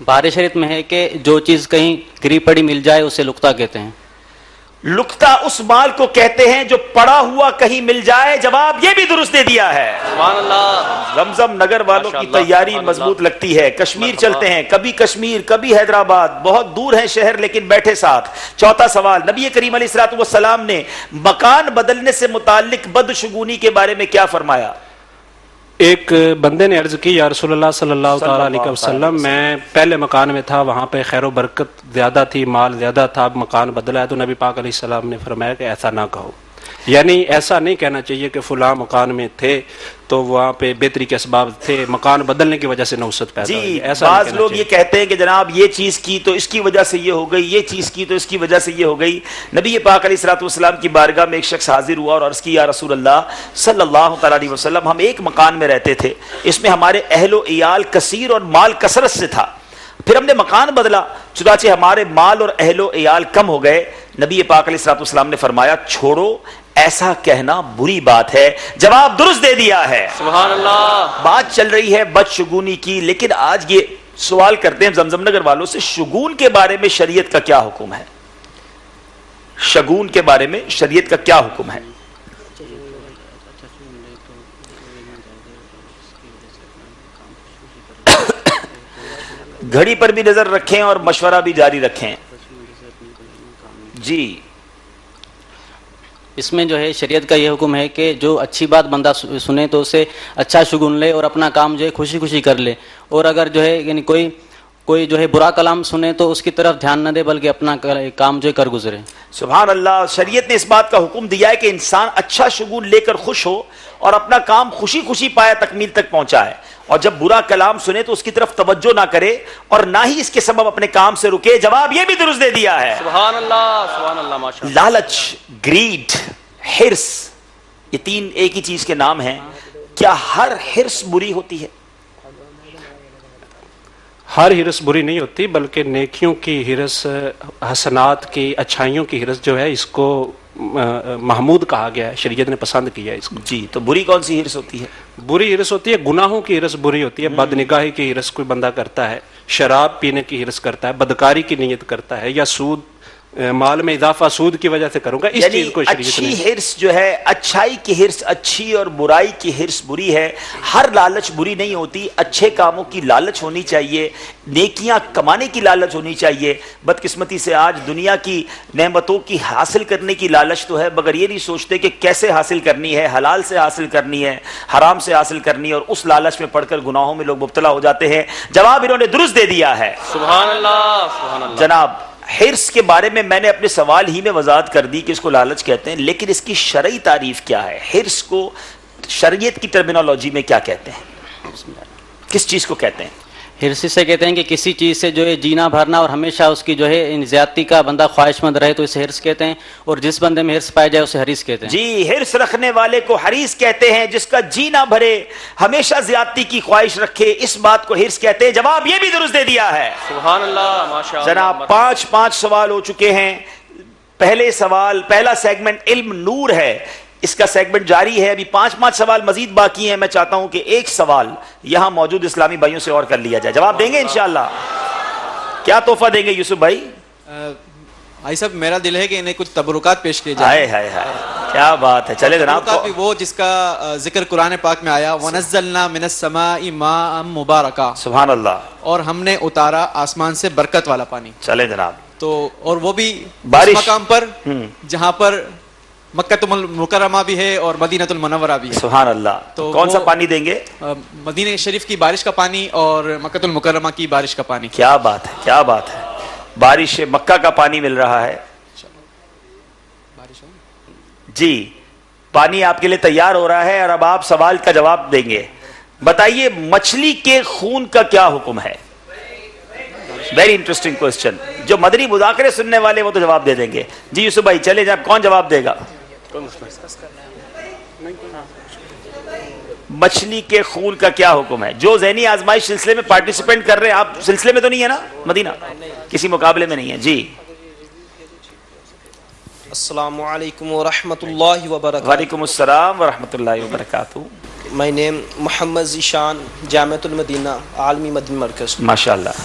بحر شریعت میں ہے کہ جو چیز کہیں گری پڑی مل جائے اسے لقطہ کہتے ہیں. لقطہ اس مال کو کہتے ہیں جو پڑا ہوا کہیں مل جائے. جواب یہ بھی درست دے دیا ہے. سبحان اللہ. زمزم نگر والوں کی تیاری مضبوط لگتی ہے. کشمیر چلتے ہیں, کبھی کشمیر کبھی حیدرآباد, بہت دور ہے شہر لیکن بیٹھے ساتھ. چوتھا سوال, نبی کریم علیہ الصلوۃ والسلام نے مکان بدلنے سے متعلق بدشگونی کے بارے میں کیا فرمایا؟ ایک بندے نے عرض کی, یا رسول اللہ صلی اللہ تعالیٰ علیہ وسلم, میں پہلے مکان میں تھا, وہاں پہ خیر و برکت زیادہ تھی, مال زیادہ تھا, اب مکان بدلا ہے. تو نبی پاک علیہ السلام نے فرمایا کہ ایسا نہ کہو, یعنی ایسا نہیں کہنا چاہیے کہ فلاں مکان میں تھے تو وہاں پہ بہتری کے اسباب تھے, مکان بدلنے کی وجہ سے نحوست پیدا ہوئی. ایسا بعض لوگ یہ کہتے ہیں کہ جناب یہ چیز کی تو اس کی وجہ سے یہ ہو گئی, یہ چیز کی تو اس کی وجہ سے یہ ہو گئی. نبی پاک علیہ الصلوۃ والسلام کی بارگاہ میں ایک شخص حاضر ہوا اور عرض کی, یا رسول اللہ صلی اللہ تعالیٰ علیہ وسلم, ہم ایک مکان میں رہتے تھے, اس میں ہمارے اہل و عیال کثیر اور مال کثرت سے تھا, پھر ہم نے مکان بدلا چنانچہ ہمارے مال اور اہل و عیال کم ہو گئے. نبی پاک علیہ الصلوۃ والسلام نے فرمایا, چھوڑو, ایسا کہنا بری بات ہے. جواب درست دے دیا ہے. سبحان اللہ. بات چل رہی ہے بدشگونی کی, لیکن آج یہ سوال کرتے ہیں زمزم نگر والوں سے, شگون کے بارے میں شریعت کا کیا حکم ہے؟ شگون کے بارے میں شریعت کا کیا حکم ہے؟ گھڑی پر بھی نظر رکھیں اور مشورہ بھی جاری رکھیں. جی, اس میں جو ہے شریعت کا یہ حکم ہے کہ جو اچھی بات بندہ سنے تو اسے اچھا شگون لے اور اپنا کام جو ہے خوشی خوشی کر لے, اور اگر جو ہے یعنی کوئی جو ہے برا کلام سنے تو اس کی طرف دھیان نہ دے بلکہ اپنا کام جو ہے کر گزرے. سبحان اللہ. شریعت نے اس بات کا حکم دیا ہے کہ انسان اچھا شگون لے کر خوش ہو اور اپنا کام خوشی خوشی پایا تکمیل تک پہنچائے, اور جب برا کلام سنے تو اس کی طرف توجہ نہ کرے اور نہ ہی اس کے سبب اپنے کام سے رکے. جواب یہ بھی درست دے دیا ہے. سبحان اللہ. سبحان اللہ. ماشاءاللہ. لالچ, گریڈ, حرص, یہ تین ایک ہی چیز کے نام ہیں. کیا ہر حرص بری ہوتی ہے؟ ہر حرص بری نہیں ہوتی, بلکہ نیکیوں کی حرص, حسنات کی, اچھائیوں کی حرص جو ہے اس کو محمود کہا گیا ہے, شریعت نے پسند کیا ہے اس کو. جی, تو بری کون سی حرص ہوتی ہے؟ بری حرص ہوتی ہے گناہوں کی حرص بری ہوتی ہے. بد نگاہی کی حرص کوئی بندہ کرتا ہے, شراب پینے کی حرص کرتا ہے, بدکاری کی نیت کرتا ہے, یا سود, مال میں اضافہ سود کی وجہ سے کروں گا, اس چیز کو شریعت نے. اچھی حرص جو ہے, اچھائی کی حرص اچھی اور برائی کی حرص بری ہے. ہر لالچ بری نہیں ہوتی. اچھے کاموں کی لالچ ہونی چاہیے, نیکیاں کمانے کی لالچ ہونی چاہیے. بدقسمتی سے آج دنیا کی نعمتوں کی حاصل کرنے کی لالچ تو ہے, مگر یہ نہیں سوچتے کہ کیسے حاصل کرنی ہے, حلال سے حاصل کرنی ہے, حرام سے حاصل کرنی ہے, اور اس لالچ میں پڑھ کر گناہوں میں لوگ مبتلا ہو جاتے ہیں. جواب انہوں نے درست دے دیا ہے. سبحان اللہ. سبحان اللہ. جناب, حرص کے بارے میں نے اپنے سوال ہی میں وضاحت کر دی کہ اس کو لالچ کہتے ہیں, لیکن اس کی شرعی تعریف کیا ہے؟ حرص کو شریعت کی ٹرمینالوجی میں کیا کہتے ہیں؟ کس چیز کو کہتے ہیں؟ حرص سے کہتے ہیں کہ کسی چیز سے جو ہے جینا بھرنا اور ہمیشہ اس کی جو ہے زیادتی کا بندہ خواہش مند رہے تو اسے حرص کہتے ہیں, اور جس بندے میں حرص پایا جائے اسے حریص کہتے ہیں. جی, حرص رکھنے والے کو حریص کہتے ہیں, جس کا جینا بھرے, ہمیشہ زیادتی کی خواہش رکھے, اس بات کو حرص کہتے ہیں. جواب یہ بھی درست دے دیا ہے. سبحان اللہ. ماشاءاللہ. جناب, پانچ سوال ہو چکے ہیں. پہلا سیگمنٹ علم نور ہے, اس کا سیگمنٹ جاری ہے. ابھی 5 سوال مزید باقی ہیں. میں چاہتا ہوں کہ ایک سوال یہاں موجود اسلامی بھائیوں سے اور کر لیا جائے. جواب دیں گے انشاءاللہ؟ کیا تحفہ دیں گے یوسف بھائی؟ بھائی صاحب, میرا دل ہے کہ انہیں کچھ تبرکات پیش کیے جائیں. ہائے, کیا بات ہے. چلے جناب. وہ جس کا ذکر قرآن پاک میں آیا, وَنَزَّلْنَا مِنَ السَّمَاءِ مَاءً مُبَارَكًا. سبحان اللہ. اور ہم نے اتارا آسمان سے برکت والا پانی. چلے جناب. تو اور وہ بھی بارش مقام پر جہاں پر مکہ المکرمہ بھی ہے اور مدینہ المنورہ بھی ہے. سبحان اللہ. تو کون سا پانی دیں گے؟ مدینہ شریف کی بارش کا پانی اور مکہ المکرمہ کی بارش کا پانی. کیا بات ہے, کیا بات ہے. بارش مکہ کا پانی مل رہا ہے. جی, پانی آپ کے لیے تیار ہو رہا ہے, اور اب آپ سوال کا جواب دیں گے. بتائیے, مچھلی کے خون کا کیا حکم ہے؟ Very interesting question. جو مدنی مذاکرے سننے والے وہ تو جواب دے دیں گے. جی یوسف بھائی چلے جائیں, کون جواب دے گا؟ مچھلی کے خون کا کیا حکم ہے؟ جو ذہنی آزمائش سلسلے میں پارٹیسپینٹ کر رہے ہیں, آپ سلسلے میں تو نہیں ہے نا مدینہ, کسی مقابلے میں نہیں ہے. جی, السلام علیکم ورحمۃ اللہ وبرکاتہ. وعلیکم السلام ورحمۃ اللہ وبرکاتہ. My name محمد ذیشان, جامعۃ المدینہ عالمی مدنی مرکز. ماشاء اللہ.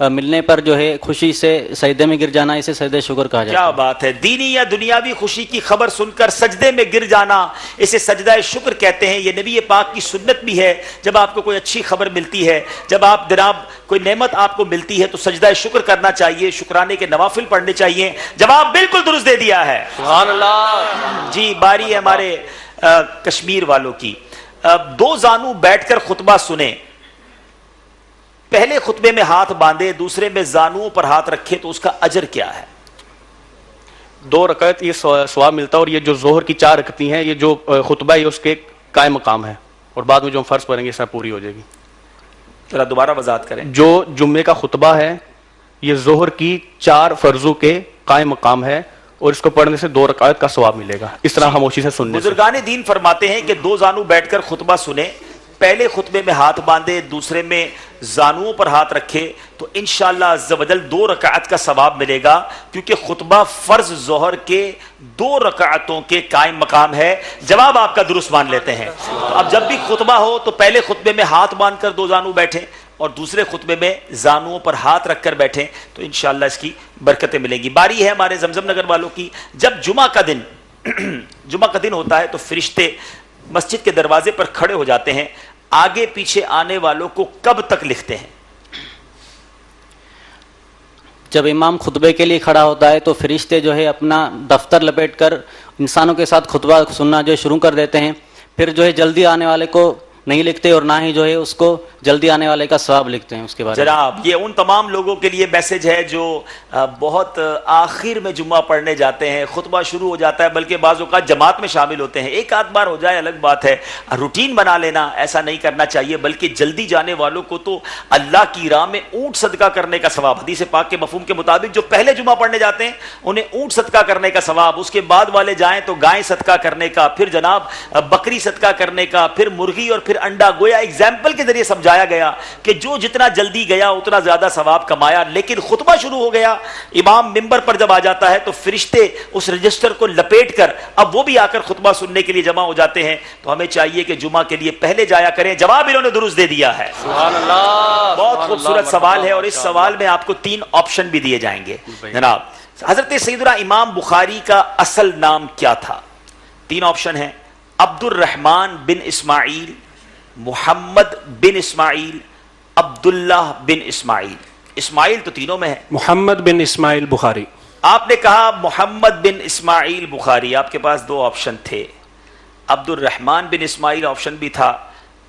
ملنے پر جو ہے خوشی سے سجدے میں گر جانا، اسے سجدہ شکر کہا جاتا کیا ہے۔ بات ہے، دینی یا دنیاوی خوشی کی خبر سن کر سجدے میں گر جانا اسے سجدہ شکر کہتے ہیں۔ یہ نبی پاک کی سنت بھی ہے، جب آپ کو کوئی اچھی خبر ملتی ہے، جب آپ جناب کوئی نعمت آپ کو ملتی ہے تو سجدہ شکر کرنا چاہیے، شکرانے کے نوافل پڑھنے چاہیے۔ جواب بالکل درست دے دیا ہے، سبحان اللہ۔ جی باری ہے ہمارے کشمیر والوں کی۔ دو زانو بیٹھ کر خطبہ سنیں، پہلے خطبے میں ہاتھ باندھے، دوسرے میں زانوؤں پر ہاتھ رکھے تو اس کا اجر کیا ہے؟ 2 رکعت یہ ثواب ملتا ہے، اور یہ جو ظہر کی 4 رکعتیں ہیں، یہ جو خطبہ ہے اس کے قائم مقام ہے، اور بعد میں جو ہم فرض پڑھیں گے اس میں پوری ہو جائے گی۔ ذرا دوبارہ وضاحت کریں۔ جو جمعے کا خطبہ ہے یہ ظہر کی 4 فرضوں کے قائم مقام ہے، اور اس کو پڑھنے سے 2 رکعت کا ثواب ملے گا، اس طرح خاموشی سے سننے سے۔ بزرگان دین فرماتے ہیں کہ دو زانو بیٹھ کر خطبہ سنیں، پہلے خطبے میں ہاتھ باندھے، دوسرے میں زانوؤں پر ہاتھ رکھے تو انشاءاللہ عز و جل 2 رکعت کا ثواب ملے گا، کیونکہ خطبہ فرض ظہر کے 2 رکعتوں کے قائم مقام ہے۔ جواب آپ کا درست مان لیتے ہیں۔ تو اب جب بھی خطبہ ہو تو پہلے خطبے میں ہاتھ باندھ کر 2 زانو بیٹھیں، اور دوسرے خطبے میں زانوؤں پر ہاتھ رکھ کر بیٹھیں تو انشاءاللہ اس کی برکتیں ملیں گی۔ باری ہے ہمارے زمزم نگر والوں کی۔ جب جمعہ کا دن ہوتا ہے تو فرشتے مسجد کے دروازے پر کھڑے ہو جاتے ہیں، آگے پیچھے آنے والوں کو کب تک لکھتے ہیں؟ جب امام خطبے کے لیے کھڑا ہوتا ہے تو فرشتے جو ہے اپنا دفتر لپیٹ کر انسانوں کے ساتھ خطبہ سننا جو ہے شروع کر دیتے ہیں، پھر جو ہے جلدی آنے والے کو نہیں لکھتے، اور نہ ہی جو ہے اس کو جلدی آنے والے کا ثواب لکھتے ہیں اس کے بارے میں۔ جناب یہ ان تمام لوگوں کے لیے میسج ہے جو بہت آخر میں جمعہ پڑھنے جاتے ہیں، خطبہ شروع ہو جاتا ہے، بلکہ بعض اوقات جماعت میں شامل ہوتے ہیں، ایک آدھ بار ہو جائے الگ بات ہے، روٹین بنا لینا ایسا نہیں کرنا چاہیے، بلکہ جلدی جانے والوں کو تو اللہ کی راہ میں اونٹ صدقہ کرنے کا ثواب، حدیث پاک کے مفہوم کے مطابق جو پہلے جمعہ پڑھنے جاتے ہیں انہیں اونٹ صدقہ کرنے کا ثواب، اس کے بعد والے جائیں تو گائے صدقہ کرنے کا، پھر جناب بکری صدقہ کرنے کا، پھر مرغی اور پھر انڈا۔ گویا ایگزامپل کے ذریعے سمجھایا گیا کہ جو جتنا جلدی گیا اتنا زیادہ ثواب کمایا، لیکن خطبہ شروع ہو گیا، امام منبر پر جب آ جاتا ہے تو فرشتے اس رجسٹر کو لپیٹ کر اب وہ بھی آ کر خطبہ سننے کے لیے جمع ہو جاتے ہیں، تو ہمیں چاہیے کہ جمعہ کے لیے پہلے جایا کریں۔ جواب انہوں نے درست دے دیا ہے۔ سبحان اللہ۔ بہت خوبصورت سوال ہے، اور اس سوال میں آپ کو 3 آپشن بھی دیے جائیں گے۔ جناب حضرت سیدنا امام بخاری کا اصل نام کیا تھا؟ 3 آپشن ہیں: عبد الرحمن بن اسماعیل، محمد بن اسماعیل، عبداللہ بن اسماعیل۔ اسماعیل تو تینوں میں ہے۔ محمد بن اسماعیل بخاری۔ آپ نے کہا محمد بن اسماعیل بخاری، آپ کے پاس 2 آپشن تھے، عبد الرحمن بن اسماعیل آپشن بھی تھا،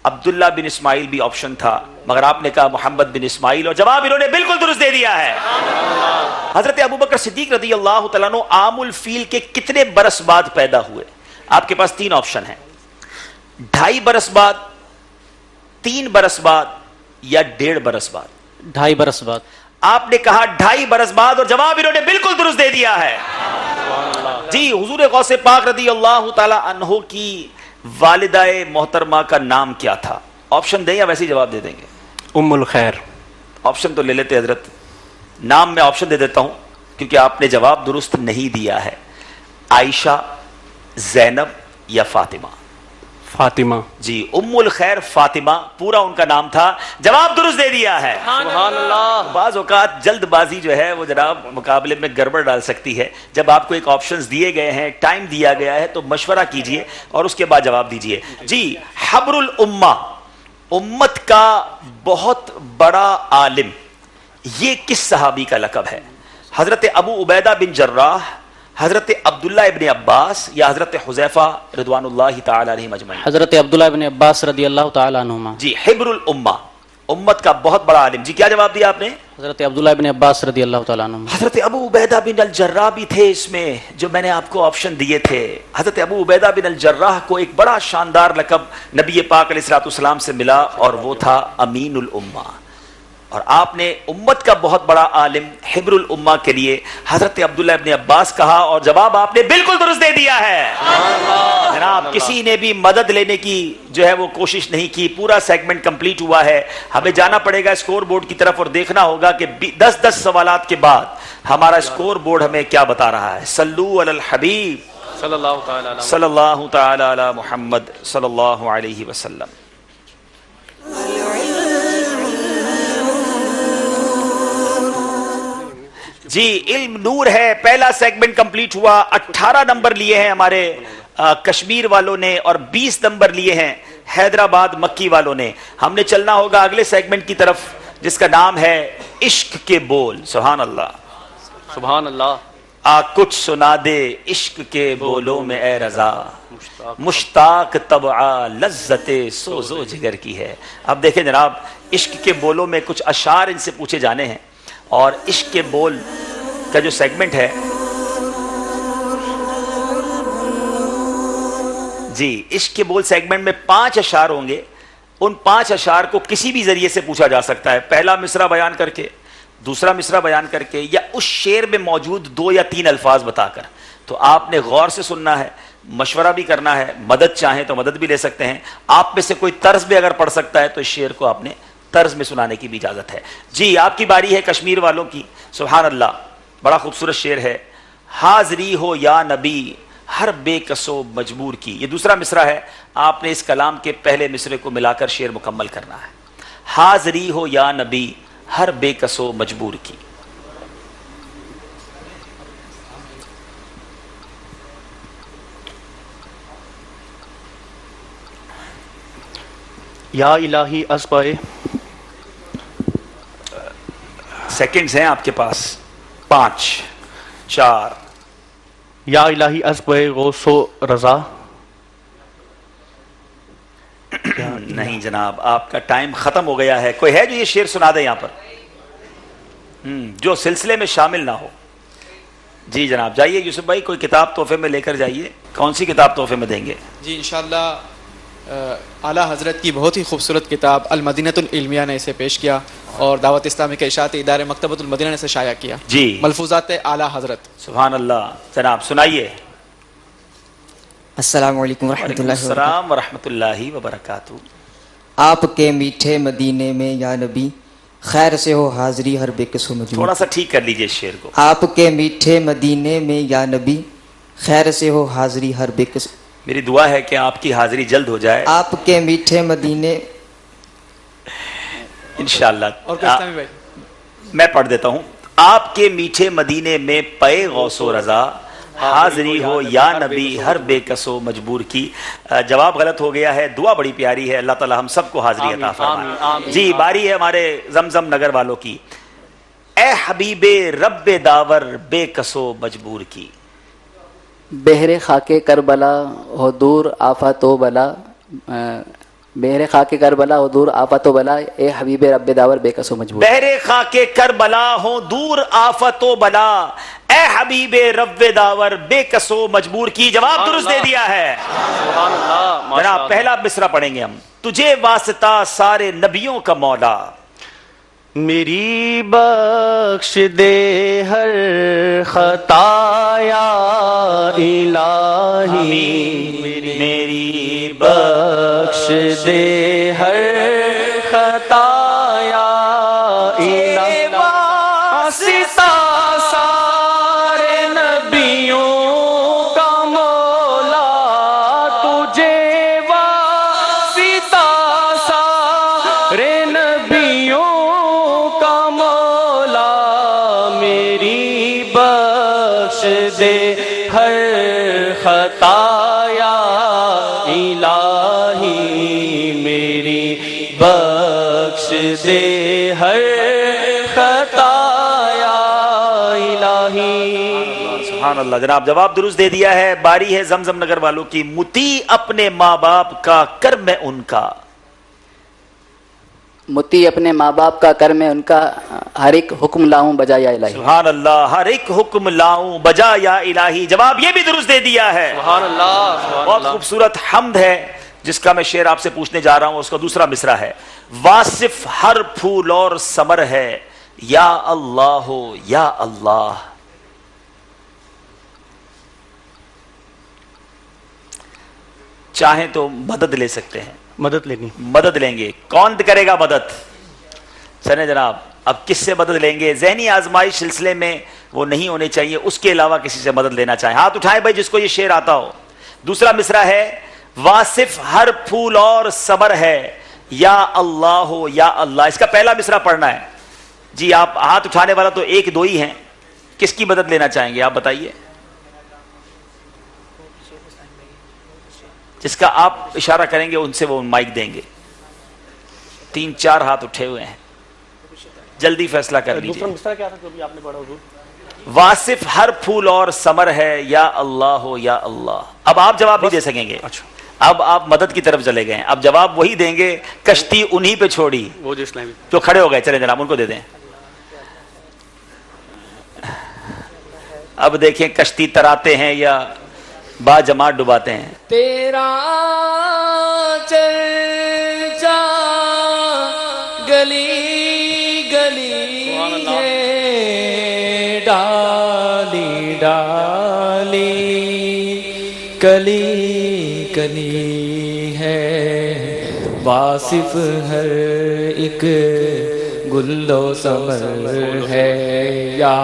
عبداللہ بن اسماعیل بھی آپشن تھا، مگر آپ نے کہا محمد بن اسماعیل، اور جواب انہوں نے بالکل درست دے دیا ہے۔ حضرت ابوبکر صدیق رضی اللہ تعالیٰ عنہ عام الفیل کے کتنے برس بعد پیدا ہوئے؟ آپ کے پاس 3 آپشن ہیں: 2.5 برس بعد، 3 برس بعد، یا 1.5 برس بعد۔ 2.5 برس بعد۔ آپ نے کہا 2.5 برس بعد، اور جواب انہوں نے بالکل درست دے دیا ہے۔ جی حضور غوث پاک رضی اللہ تعالی عنہ کی والدہ محترمہ کا نام کیا تھا؟ آپشن دیں یا ویسے ہی جواب دے دیں گے؟ ام الخیر۔ آپشن تو لے لیتے حضرت، نام میں آپشن دے دیتا ہوں کیونکہ آپ نے جواب درست نہیں دیا ہے۔ عائشہ، زینب یا فاطمہ؟ فاطمہ۔ جی ام الخیر فاطمہ پورا ان کا نام تھا، جواب درست دے دیا ہے۔ سبحان اللہ۔ بعض اوقات جلد بازی جو ہے وہ جناب مقابلے میں گڑبڑ ڈال سکتی ہے۔ جب آپ کو ایک آپشنز دیے گئے ہیں، ٹائم دیا گیا ہے، تو مشورہ کیجئے اور اس کے بعد جواب دیجئے۔ جی حبر الامہ، امت کا بہت بڑا عالم، یہ کس صحابی کا لقب ہے؟ حضرت ابو عبیدہ بن جراح، حضرت عبداللہ ابن عباس، یا حضرت حذیفہ رضوان اللہ تعالی علیہم اجمعین؟ حضرت عبداللہ ابن عباس رضی اللہ تعالی عنہما۔ جی حبر الامہ، امت کا بہت بڑا عالم، جی کیا جواب دیا آپ نے؟ حضرت عبداللہ ابن عباس رضی اللہ تعالی عنہما۔ حضرت ابو عبیدہ بن الجراح بھی تھے اس میں جو میں نے آپ کو آپشن دیے تھے۔ حضرت ابو عبیدہ بن الجراح کو ایک بڑا شاندار لقب نبی پاک علیہ الصلوۃ والسلام سے ملا، اور وہ تھا امین الامہ۔ اور آپ نے امت کا بہت بڑا عالم حبر الامہ کے لیے حضرت عبداللہ ابن عباس کہا، اور جواب آپ نے بالکل درست دے دیا ہے۔ جناب کسی نے بھی مدد لینے کی جو ہے وہ کوشش نہیں کی، پورا سیگمنٹ کمپلیٹ ہوا ہے۔ ہمیں جانا پڑے گا اسکور بورڈ کی طرف اور دیکھنا ہوگا کہ 10 سوالات کے بعد ہمارا اسکور بورڈ ہمیں کیا بتا رہا ہے۔ صلو علی الحبیب صلی اللہ تعالی علی محمد صلی اللہ علیہ وسلم۔ جی علم نور ہے، پہلا سیگمنٹ کمپلیٹ ہوا. 18 نمبر لیے ہیں ہمارے کشمیر والوں نے اور 20 نمبر لیے ہیں حیدرآباد مکی والوں نے. ہم نے چلنا ہوگا اگلے سیگمنٹ کی طرف جس کا نام ہے عشق کے بول. سبحان اللہ سبحان اللہ. کچھ سنا دے عشق کے بولوں میں اے رضا، مشتاق طبع لذت سوزو جگر کی ہے. اب دیکھیں جناب، عشق کے بولوں میں کچھ اشعار ان سے پوچھے جانے ہیں اور عشق کے بول کا جو سیگمنٹ ہے جی، عشق کے بول سیگمنٹ میں 5 اشعار ہوں گے. ان 5 اشعار کو کسی بھی ذریعے سے پوچھا جا سکتا ہے، پہلا مصرع بیان کر کے، دوسرا مصرع بیان کر کے، یا اس شعر میں موجود 2 یا 3 الفاظ بتا کر. تو آپ نے غور سے سننا ہے، مشورہ بھی کرنا ہے، مدد چاہیں تو مدد بھی لے سکتے ہیں. آپ میں سے کوئی طرز بھی اگر پڑھ سکتا ہے تو اس شعر کو آپ نے طرز میں سنانے کی بھی اجازت ہے. جی آپ کی باری ہے کشمیر والوں کی. سبحان اللہ، بڑا خوبصورت شعر ہے. حاضری ہو یا نبی ہر بے کسو مجبور کی. یہ دوسرا مصرع ہے، آپ نے اس کلام کے پہلے مصرے کو ملا کر شعر مکمل کرنا ہے. حاضری ہو یا نبی ہر بے کسو مجبور کی. یا الہی اسبائے، سیکنڈز ہیں آپ کے پاس 5 4. یا الہی اسبائے غوث و رضا. نہیں جناب، آپ کا ٹائم ختم ہو گیا ہے. کوئی ہے جو یہ شعر سنا دے یہاں پر جو سلسلے میں شامل نہ ہو؟ جی جناب جائیے یوسف بھائی، کوئی کتاب تحفے میں لے کر جائیے. کون سی کتاب تحفے میں دیں گے؟ جی انشاءاللہ اعلیٰ حضرت کی بہت ہی خوبصورت کتاب المدینۃ العلمیہ نے اسے پیش کیا اور دعوت اسلامی کے اشاعت ادارے مکتبۃ المدینہ نے اسے شائع کیا. جی ملفوظات اعلیٰ حضرت. سبحان اللہ. جناب سنائیے. السلام علیکم ورحمۃ اللہ وبرکاتہ. السلام ورحمۃ اللہ وبرکاتہ. آپ کے میٹھے مدینے میں یا نبی خیر سے ہو حاضری ہر بے کس و مجبور. تھوڑا سا ٹھیک کر لیجئے شعر کو. آپ کے میٹھے مدینے میں یا نبی خیر سے ہو حاضری ہر بے کس. میری دعا ہے کہ آپ کی حاضری جلد ہو جائے. آپ کے میٹھے مدینے انشاءاللہ. اور اسلامی بھائی میں پڑھ دیتا ہوں. آپ کے میٹھے مدینے میں پے غوث و رضا حاضری ہو یا نبی ہر بے کسو مجبور کی. جواب غلط ہو گیا ہے. دعا بڑی پیاری ہے، اللہ تعالی ہم سب کو حاضری عطا فرمائے. جی باری ہے ہمارے زمزم نگر والوں کی. اے حبیب رب داور بے کسو مجبور کی. بہر خاک کربلا ہو دور آفات و بلا، بہر خاک کربلا ہو دور آفات و بلا، اے حبیب رب داور بے کس و مجبور. بہر خاک کربلا ہو دور آفت و بلا، اے حبیب رب داور بے کس و مجبور کی. جواب درست دے دیا ہے. جناب پہلا مصرع پڑھیں گے ہم. تجھے واسطہ سارے نبیوں کا مولا، میری بخش دے ہر خطا یا الہی، میری بخش دے ہر خطا یا الہی. واسطہ سارے نبیوں کا مولا، تجھے واسطہ سارے نبیوں کا مولا، میری بخش دے ہر خطا یا الہی، میری بخش دے ہر خطا یا الہی. سبحان اللہ. جناب جواب درست دے دیا ہے. باری ہے زمزم نگر والوں کی. متی اپنے ماں باپ کا کر میں ان کا، متی اپنے ماں باپ کا کر میں ان کا، ہر ایک حکم لاؤں بجا یا الہی. سبحان اللہ. ہر ایک حکم لاؤں بجا یا الہی. جواب یہ بھی درست دے دیا ہے. سبحان اللہ. بہت خوبصورت حمد ہے جس کا میں شعر آپ سے پوچھنے جا رہا ہوں. اس کا دوسرا مصرع ہے. واصف ہر پھول اور ثمر ہے، یا اللہ ہو یا اللہ. چاہیں تو مدد لے سکتے ہیں. مدد لینی. مدد لیں گے. کون کرے گا مدد؟ چلیں جناب اب کس سے مدد لیں گے؟ ذہنی آزمائش سلسلے میں وہ نہیں ہونے چاہیے، اس کے علاوہ کسی سے مدد لینا چاہیں. ہاتھ اٹھائیں بھائی جس کو یہ شعر آتا ہو. دوسرا مصرع ہے. واصف ہر پھول اور ثمر ہے، یا اللہ ہو یا اللہ. اس کا پہلا مصرع پڑھنا ہے. جی آپ ہاتھ اٹھانے والا تو 1 2 ہی ہیں. کس کی مدد لینا چاہیں گے آپ بتائیے؟ جس کا آپ اشارہ کریں گے ان سے وہ مائک دیں گے. 3-4 ہاتھ اٹھے ہوئے ہیں, جلدی فیصلہ کر لیجیے. واصف ہر پھول اور ثمر ہے یا اللہ ہو یا اللہ. اب آپ جواب نہیں دے سکیں گے, اب آپ مدد کی طرف چلے گئے. اب جواب وہی دیں گے, کشتی انہی پہ چھوڑی وہ جو اسلامی جو کھڑے ہو گئے. چلیں جناب ان کو دے دیں. اب دیکھیں کشتی تراتے ہیں یا با جماعت ڈباتے ہیں. تیرا چرچا گلی گلی ہے, ڈالی ڈالی کلی کلی ہے, واصف ہر ایک گل و ثمر ہے یا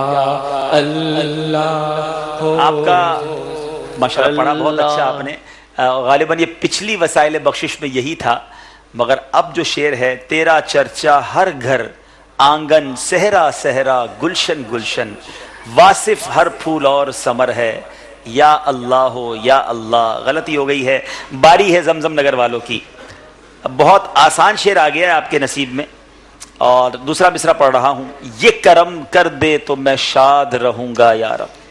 اللہ ہو. آپ کا ماشاءاللہ پڑھا بہت اچھا آپ نے. غالباً یہ پچھلی وسائل بخشش میں یہی تھا, مگر اب جو شعر ہے, تیرا چرچا ہر گھر آنگن صحرا صحرا گلشن گلشن, واصف ہر پھول اور ثمر ہے یا اللہ ہو یا اللہ. غلطی ہو گئی ہے, باری ہے زمزم نگر والوں کی. بہت آسان شعر آ گیا ہے آپ کے نصیب میں. اور دوسرا مصرع پڑھ رہا ہوں. یہ کرم کر دے تو میں شاد رہوں گا یا رب.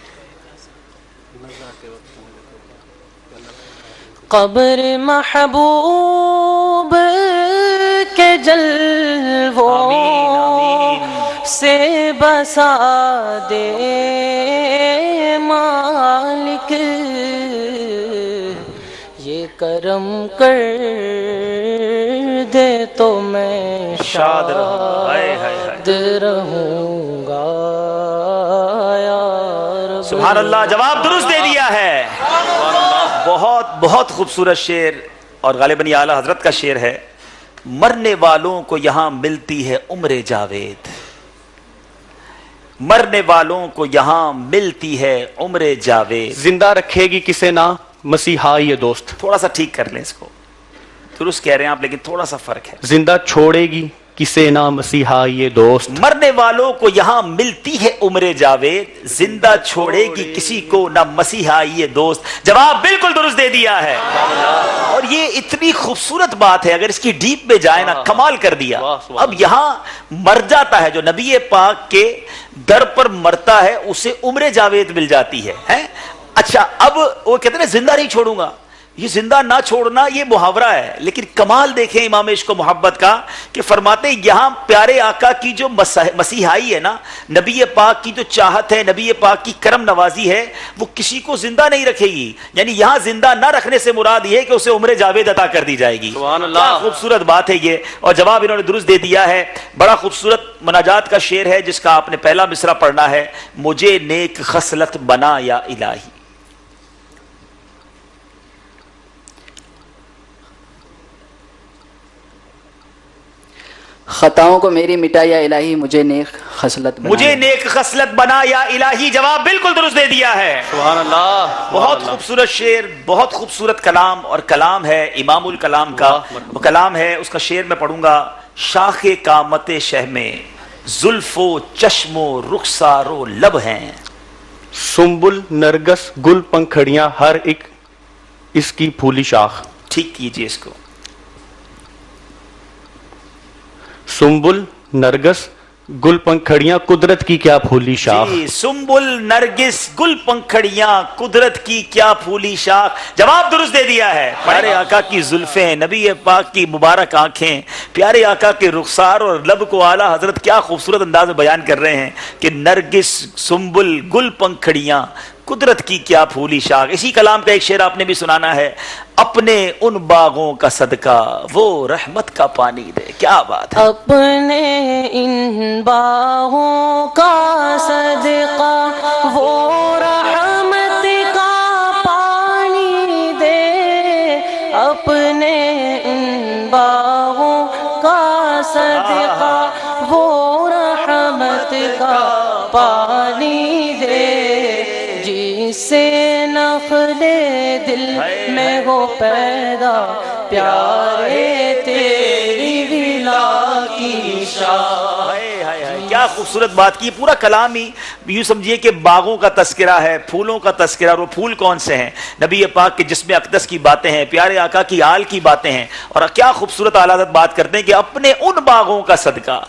قبر محبوب کے جلووں سے بسا دے مالک, یہ کرم کر دے تو میں شاد رہوں گا یا رب. سبحان اللہ, جواب درست دے دیا ہے. بہت بہت خوبصورت شعر, اور غالباً یہ اعلیٰ حضرت کا شعر ہے. مرنے والوں کو یہاں ملتی ہے عمر جاوید, مرنے والوں کو یہاں ملتی ہے عمر جاوید. زندہ رکھے گی کسے نہ مسیحا یہ دوست. تھوڑا سا ٹھیک کر لیں اس کو, درست کہہ رہے ہیں آپ لیکن تھوڑا سا فرق ہے. زندہ چھوڑے گی کسے نہ مسیحا یہ دوست. مرنے والوں کو یہاں ملتی ہے عمر جاوید, زندہ چھوڑے گی کسی کو نہ مسیحا یہ دوست. جواب بالکل درست دے دیا ہے. اور یہ اتنی خوبصورت بات ہے, اگر اس کی ڈیپ میں جائے نا, کمال کر دیا. اب یہاں مر جاتا ہے جو نبی پاک کے در پر مرتا ہے, اسے عمر جاوید مل جاتی ہے. اچھا, اب وہ کہتے ہیں زندہ نہیں چھوڑوں گا. یہ زندہ نہ چھوڑنا یہ محاورہ ہے, لیکن کمال دیکھیں امام عشق و محبت کا کہ فرماتے ہیں یہاں پیارے آقا کی جو مسیحائی ہے نا, نبی پاک کی جو چاہت ہے, نبی پاک کی کرم نوازی ہے, وہ کسی کو زندہ نہیں رکھے گی. یعنی یہاں زندہ نہ رکھنے سے مراد یہ ہے کہ اسے عمر جاوید عطا کر دی جائے گی. کیا خوبصورت بات ہے یہ, اور جواب انہوں نے درست دے دیا ہے. بڑا خوبصورت مناجات کا شعر ہے جس کا آپ نے پہلا مصرع پڑھنا ہے. مجھے نیک خصلت بنا یا الہی. خطاؤں کو میری مٹا یا الہی, مجھے نیک خصلت بنا, مجھے نیک خصلت بنا یا الہی. جواب بالکل درست دے دیا ہے. سبحان اللہ. بہت خوبصورت شعر, بہت خوبصورت کلام, اور کلام ہے امام الکلام کا. وہ کلام ہے, اس کا شعر میں پڑھوں گا. شاخ قامت شہ میں زلف و چشم و رخسار و لب ہیں, سنبل نرگس گل پنکھڑیاں ہر ایک اس کی پھولی شاخ. ٹھیک کیجئے اس کو. سنبل نرگس گل پنکھڑیاں قدرت کی کیا پھولی شاخ. جی, سنبل نرگس گل پنکھڑیاں قدرت کی کیا پھولی شاخ. جواب درست دے دیا ہے. پیارے آقا کی زلفیں, نبی پاک کی مبارک آنکھیں, پیارے آقا کے رخسار اور لب کو اعلیٰ حضرت کیا خوبصورت انداز میں بیان کر رہے ہیں کہ نرگس, سنبل, گل پنکھڑیاں, قدرت کی کیا پھولی شاخ. اسی کلام کا ایک شعر آپ نے بھی سنانا ہے. اپنے ان باغوں کا صدقہ وہ رحمت کا پانی دے. کیا بات ہے. اپنے ان باغوں کا صدقہ وہ رحمت کا پانی دے. اپنے ان باغوں کا صدقہ وہ رحمت کا پانی دے. سے نخل دل میں ہو پیدا پیارے تیری ولا کی شاہ. کیا کیا خوبصورت بات کی. پورا کلام ہی یوں سمجھیے کہ باغوں کا تذکرہ ہے, پھولوں کا تذکرہ, اور وہ پھول کون سے ہیں؟ نبی پاک کے جسم اقدس کی باتیں ہیں, پیارے آقا کی آل کی باتیں ہیں. اور کیا خوبصورت اعلیٰ حضرت بات کرتے ہیں کہ اپنے ان باغوں کا صدقہ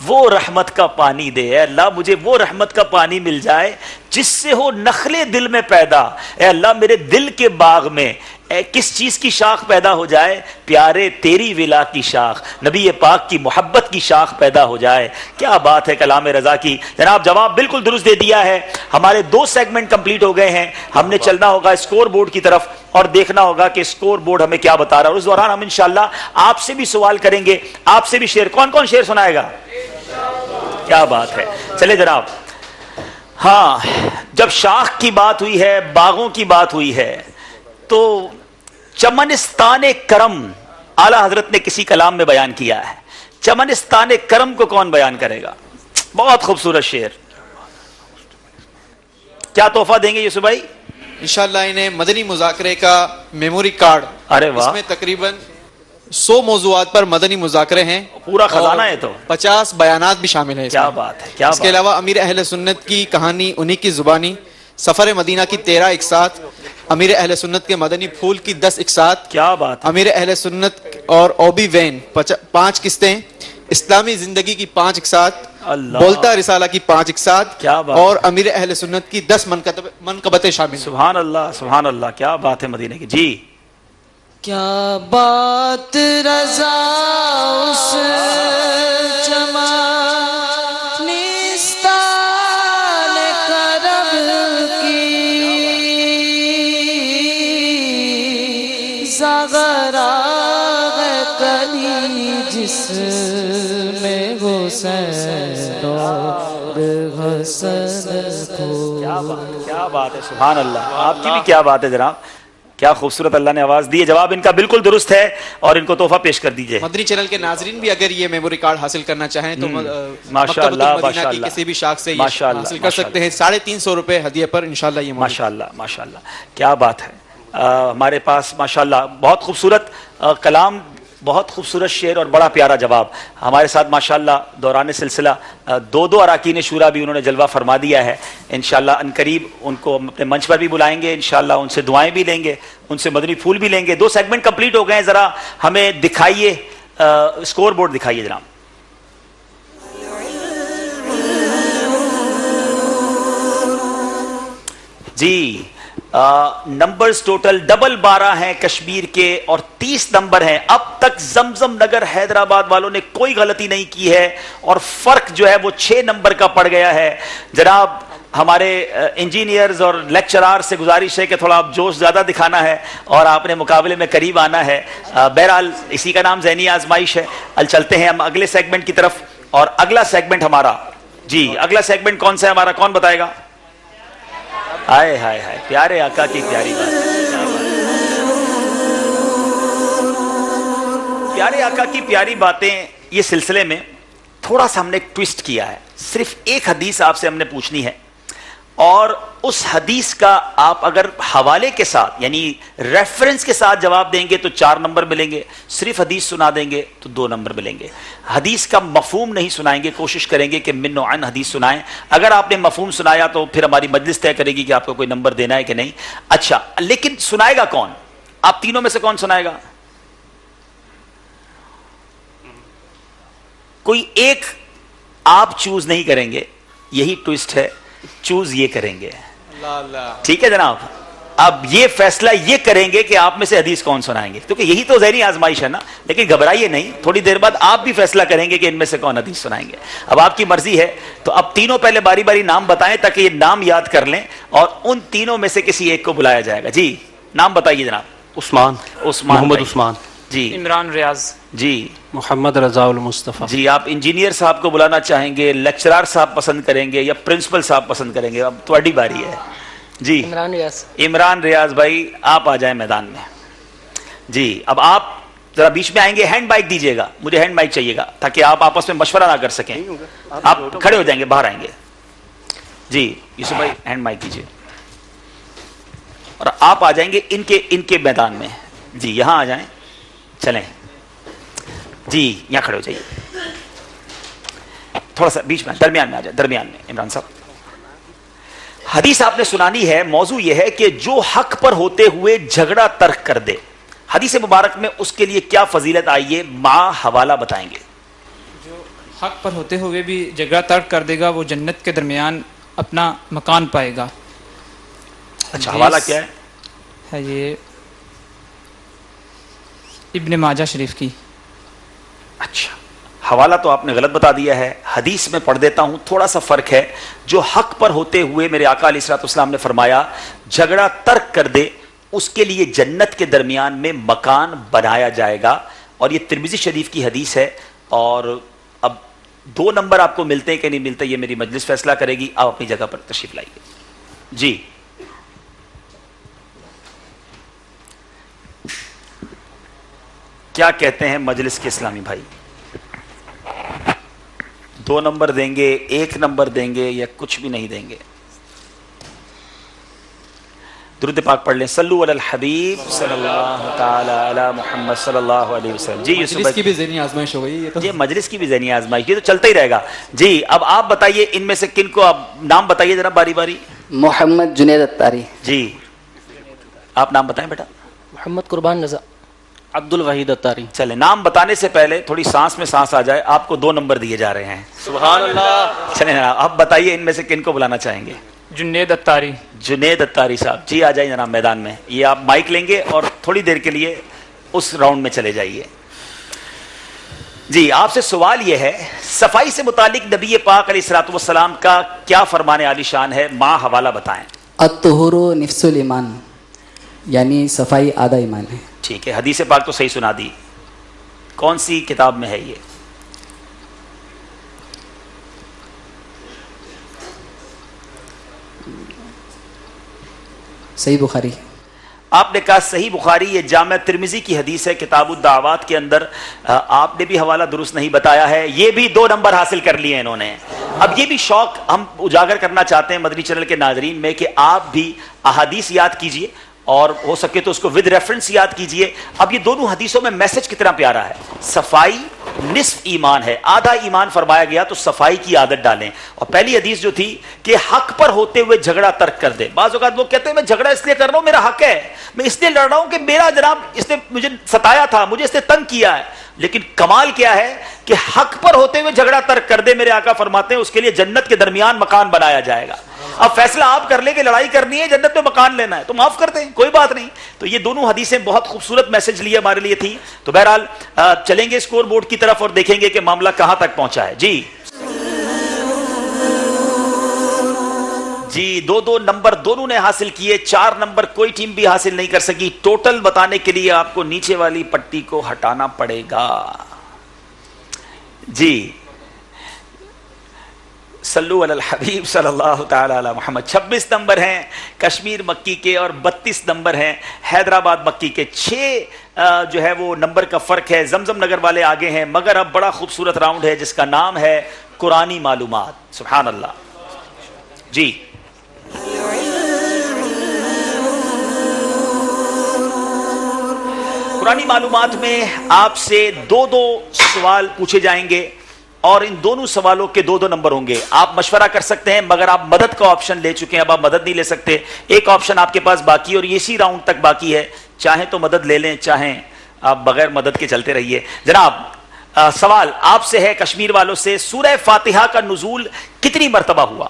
وہ رحمت کا پانی دے. اے اللہ مجھے وہ رحمت کا پانی مل جائے جس سے ہو نخلے دل میں پیدا. اے اللہ میرے دل کے باغ میں کس چیز کی شاخ پیدا ہو جائے؟ پیارے تیری ولا کی شاخ, نبی پاک کی محبت کی شاخ پیدا ہو جائے. کیا بات ہے کلام رضا کی. جناب جواب بالکل درست دے دیا ہے. ہمارے 2 سیگمنٹ کمپلیٹ ہو گئے ہیں. ہم نے چلنا ہوگا اسکور بورڈ کی طرف اور دیکھنا ہوگا کہ اسکور بورڈ ہمیں کیا بتا رہا ہے. اس دوران ہم انشاءاللہ آپ سے بھی سوال کریں گے, آپ سے بھی شعر. کون کون شعر سنائے گا؟ کیا بات ہے. چلے جناب. ہاں, جب شاخ کی بات ہوئی ہے, باغوں کی بات ہوئی ہے, تو چمنستان کرم اعلیٰ حضرت نے کسی کلام میں بیان کیا ہے. چمنستان کرم کو کون بیان کرے گا؟ بہت خوبصورت شعر. کیا تحفہ دیں گے یوسف بھائی؟ انشاءاللہ انہیں مدنی مذاکرے کا میموری کارڈ. ارے واہ. اس میں تقریباً 100 موضوعات پر مدنی مذاکرے ہیں. پورا خزانہ ہے. تو 50 بیانات بھی شامل ہیں. کیا بات ہے. اس کے علاوہ امیر اہل سنت کی کہانی انہی کی زبانی, سفر مدینہ کی 13 اقساط, امیر اہل سنت کے مدنی پھول کی 10 اقساط. کیا بات. امیر اہل سنت اور اوبی وین 5 قسطیں, اسلامی زندگی کی 5 اقساط, بولتا رسالہ کی 5 اقساط, اور امیر اہل سنت کی 10 منقبتیں شامل. سبحان اللہ سبحان اللہ. کیا بات ہے مدینہ کی. جی کیا بات رضا اس جس میں حسین اور حسن کو. کیا بات ہے. سبحان اللہ. آپ کی بھی کیا بات ہے جناب. کیا خوبصورت اللہ نے آواز دی ہے. جواب ان کا بالکل درست ہے اور ان کو تحفہ پیش کر دیجئے. مدنی چینل کے ناظرین بھی اگر یہ میموری کارڈ حاصل کرنا چاہیں تو ماشاءاللہ مدینہ کی کسی بھی شاخ سے حاصل کر سکتے ہیں. 350 روپے ہدیہ پر انشاءاللہ. یہ ماشاءاللہ ماشاءاللہ. کیا بات ہے. ہمارے پاس ماشاءاللہ بہت خوبصورت کلام, بہت خوبصورت شعر اور بڑا پیارا جواب. ہمارے ساتھ ماشاءاللہ دوران سلسلہ 2 اراکین شورا بھی انہوں نے جلوہ فرما دیا ہے. انشاءاللہ ان قریب ان کو اپنے منچ پر بھی بلائیں گے, انشاءاللہ ان سے دعائیں بھی لیں گے, ان سے مدنی پھول بھی لیں گے. 2 سیگمنٹ کمپلیٹ ہو گئے ہیں. ذرا ہمیں دکھائیے اسکور بورڈ دکھائیے جناب. جی نمبرز ٹوٹل 12 ہیں کشمیر کے اور 30 نمبر ہیں. اب تک زمزم نگر حیدرآباد والوں نے کوئی غلطی نہیں کی ہے اور فرق جو ہے وہ 6 نمبر کا پڑ گیا ہے. جناب ہمارے انجینئرز اور لیکچرار سے گزارش ہے کہ تھوڑا آپ جوش زیادہ دکھانا ہے اور آپ نے مقابلے میں قریب آنا ہے. بہرحال اسی کا نام ذہنی آزمائش ہے. چلتے ہیں ہم اگلے سیگمنٹ کی طرف. اور اگلا سیگمنٹ ہمارا, جی اگلا سیگمنٹ کون سا ہے ہمارا, کون بتائے گا؟ ہائے ہائے ہائے, پیارے آقا کی پیاری بات. پیارے آقا کی پیاری باتیں. یہ سلسلے میں تھوڑا سا ہم نے ٹویسٹ کیا ہے. صرف ایک حدیث آپ سے ہم نے پوچھنی ہے اور اس حدیث کا آپ اگر حوالے کے ساتھ یعنی ریفرنس کے ساتھ جواب دیں گے تو 4 نمبر ملیں گے. صرف حدیث سنا دیں گے تو 2 نمبر ملیں گے. حدیث کا مفہوم نہیں سنائیں گے, کوشش کریں گے کہ من و عن حدیث سنائیں. اگر آپ نے مفہوم سنایا تو پھر ہماری مجلس طے کرے گی کہ آپ کو کوئی نمبر دینا ہے کہ نہیں. اچھا لیکن سنائے گا کون؟ آپ تینوں میں سے کون سنائے گا؟ کوئی ایک آپ چوز نہیں کریں گے, یہی ٹویسٹ ہے. چوز یہ کریں گے. ٹھیک ہے جناب. اب یہ فیصلہ یہ کریں گے کہ آپ میں سے حدیث کون سنائیں گے, کیونکہ یہی تو ذہنی آزمائش ہے نا. لیکن گھبرائیے نہیں, تھوڑی دیر بعد آپ بھی فیصلہ کریں گے کہ ان میں سے کون حدیث سنائیں گے. اب آپ کی مرضی ہے. تو اب تینوں پہلے باری باری نام بتائیں تاکہ یہ نام یاد کر لیں اور ان تینوں میں سے کسی ایک کو بلایا جائے گا. جی نام بتائیے جناب. عثمان محمد عثمان. جی عمران ریاض. جی محمد رضا المصطفیٰ. جی آپ انجینئر صاحب کو بلانا چاہیں گے, لیکچرار صاحب پسند کریں گے یا پرنسپل صاحب پسند کریں گے؟ اب تھوڑی باری ہے. جی عمران ریاض. عمران ریاض بھائی آپ آ جائیں میدان میں. جی اب آپ ذرا بیچ میں آئیں گے, ہینڈ مائک دیجیے گا, مجھے ہینڈ مائک چاہیے گا تاکہ آپ آپس میں مشورہ نہ کر سکیں. آپ کھڑے ہو جائیں گے, باہر آئیں گے. جی یوسف بھائی ہینڈ مائک دیجیے اور آپ آ جائیں گے ان کے میدان میں. جی یہاں آ جائیں, چلیں جی یہاں کھڑے ہو جائیے. تھوڑا سا بیچ میں درمیان میں آ جائے, درمیان میں عمران صاحب. حدیث آپ نے سنانی ہے, موضوع یہ ہے کہ جو حق پر ہوتے ہوئے جھگڑا ترک کر دے, حدیث مبارک میں اس کے لیے کیا فضیلت آئی ہے, ماں حوالہ بتائیں گے. جو حق پر ہوتے ہوئے بھی جھگڑا ترک کر دے گا وہ جنت کے درمیان اپنا مکان پائے گا. اچھا, حوالہ کیا ہے یہ ابن ماجہ شریف کی. اچھا, حوالہ تو آپ نے غلط بتا دیا ہے, حدیث میں پڑھ دیتا ہوں, تھوڑا سا فرق ہے. جو حق پر ہوتے ہوئے میرے آقا علیہ الصلوۃ والسلام نے فرمایا جھگڑا ترک کر دے, اس کے لیے جنت کے درمیان میں مکان بنایا جائے گا, اور یہ ترمذی شریف کی حدیث ہے. اور اب 2 نمبر آپ کو ملتے ہیں کہ نہیں ملتے یہ میری مجلس فیصلہ کرے گی. آپ اپنی جگہ پر تشریف لائیے. جی کیا کہتے ہیں مجلس کے اسلامی بھائی, 2 نمبر دیں گے, 1 نمبر دیں گے, یا کچھ بھی نہیں دیں گے؟ درود پاک پڑھ لیں, صلو علی الحبیب صلی اللہ تعالی علی محمد صلی اللہ علیہ وسلم. جی مجلس کی بھی ذہنی آزمائش ہو گئی, یہ مجلس کی بھی ذہنی آزمائش, یہ تو چلتا ہی رہے گا. جی اب آپ بتائیے ان میں سے کن کو, آپ نام بتائیے ذرا باری باری. محمد جنید اتاری. جی آپ نام بتائیں بیٹا. محمد قربان رضا. عبد الوحید اتاری. چلے, نام بتانے سے پہلے تھوڑی سانس میں سانس آ جائے, آپ کو 2 نمبر دیے جا رہے ہیں. سبحان اللہ. چلیں آپ بتائیے ان میں سے کن کو بلانا چاہیں گے. جنید اتاری. جنید اتاری صاحب, جی آ جائیں جناب میدان میں. یہ آپ مائک لیں گے اور تھوڑی دیر کے لیے اس راؤنڈ میں چلے جائیے. جی آپ سے سوال یہ ہے, صفائی سے متعلق نبی پاک علیہ الصلوۃ والسلام کا کیا فرمان عالی شان ہے, ماں حوالہ بتائیں. الطہور نفس الایمان, یعنی صفائی آدھا ایمان ہے. ٹھیک ہے, حدیث پاک تو صحیح سنا دی, کون سی کتاب میں ہے یہ؟ صحیح بخاری. آپ نے کہا صحیح بخاری, یہ جامع ترمذی کی حدیث ہے کتاب الدعوات کے اندر. آپ نے بھی حوالہ درست نہیں بتایا ہے, یہ بھی 2 نمبر حاصل کر لیے انہوں نے. اب یہ بھی شوق ہم اجاگر کرنا چاہتے ہیں مدنی چینل کے ناظرین میں کہ آپ بھی احادیث یاد کیجئے اور ہو سکے تو اس کو ود ریفرنس یاد کیجئے. اب یہ دونوں حدیثوں میں میسج کتنا پیارا ہے, صفائی نصف ایمان ہے, آدھا ایمان فرمایا گیا, تو صفائی کی عادت ڈالیں. اور پہلی حدیث جو تھی کہ حق پر ہوتے ہوئے جھگڑا ترک کر دے. بعض اوقات لوگ کہتے ہیں میں جھگڑا اس لیے کر رہا ہوں, میرا حق ہے, میں اس لیے لڑ رہا ہوں کہ میرا جناب اس نے مجھے ستایا تھا, مجھے اس نے تنگ کیا ہے. لیکن کمال کیا ہے کہ حق پر ہوتے ہوئے جھگڑا ترک کر دے, میرے آقا فرماتے ہیں اس کے لیے جنت کے درمیان مکان بنایا جائے گا. اب فیصلہ آپ کر لیں کہ لڑائی کرنی ہے, جنت میں مکان لینا ہے, تو معاف کر دیں, کوئی بات نہیں. تو یہ دونوں حدیثیں بہت خوبصورت میسج لیے ہمارے لیے تھی. تو بہرحال چلیں گے اسکور بورڈ کی طرف اور دیکھیں گے کہ معاملہ کہاں تک پہنچا ہے. جی 2 نمبر دونوں نے حاصل کیے, 4 نمبر کوئی ٹیم بھی حاصل نہیں کر سکی. ٹوٹل بتانے کے لیے آپ کو نیچے والی پٹی کو ہٹانا پڑے گا. جی صلو علی الحبیب صلی اللہ تعالی علی محمد. 26 نمبر ہیں کشمیر مکی کے اور 32 نمبر ہیں حیدرآباد مکی کے. 6 جو ہے وہ نمبر کا فرق ہے. زمزم نگر والے آگے ہیں, مگر اب بڑا خوبصورت راؤنڈ ہے جس کا نام ہے قرآنی معلومات. سبحان اللہ. جی قرآنی معلومات میں آپ سے 2 سوال پوچھے جائیں گے اور ان دونوں سوالوں کے 2 نمبر ہوں گے. آپ مشورہ کر سکتے ہیں مگر آپ مدد کا آپشن لے چکے ہیں, اب آپ مدد نہیں لے سکتے. ایک آپشن آپ کے پاس باقی اور اسی راؤنڈ تک باقی ہے, چاہیں تو مدد لے لیں, چاہیں آپ بغیر مدد کے چلتے رہیے. جناب سوال آپ سے ہے کشمیر والوں سے, سورہ فاتحہ کا نزول کتنی مرتبہ ہوا؟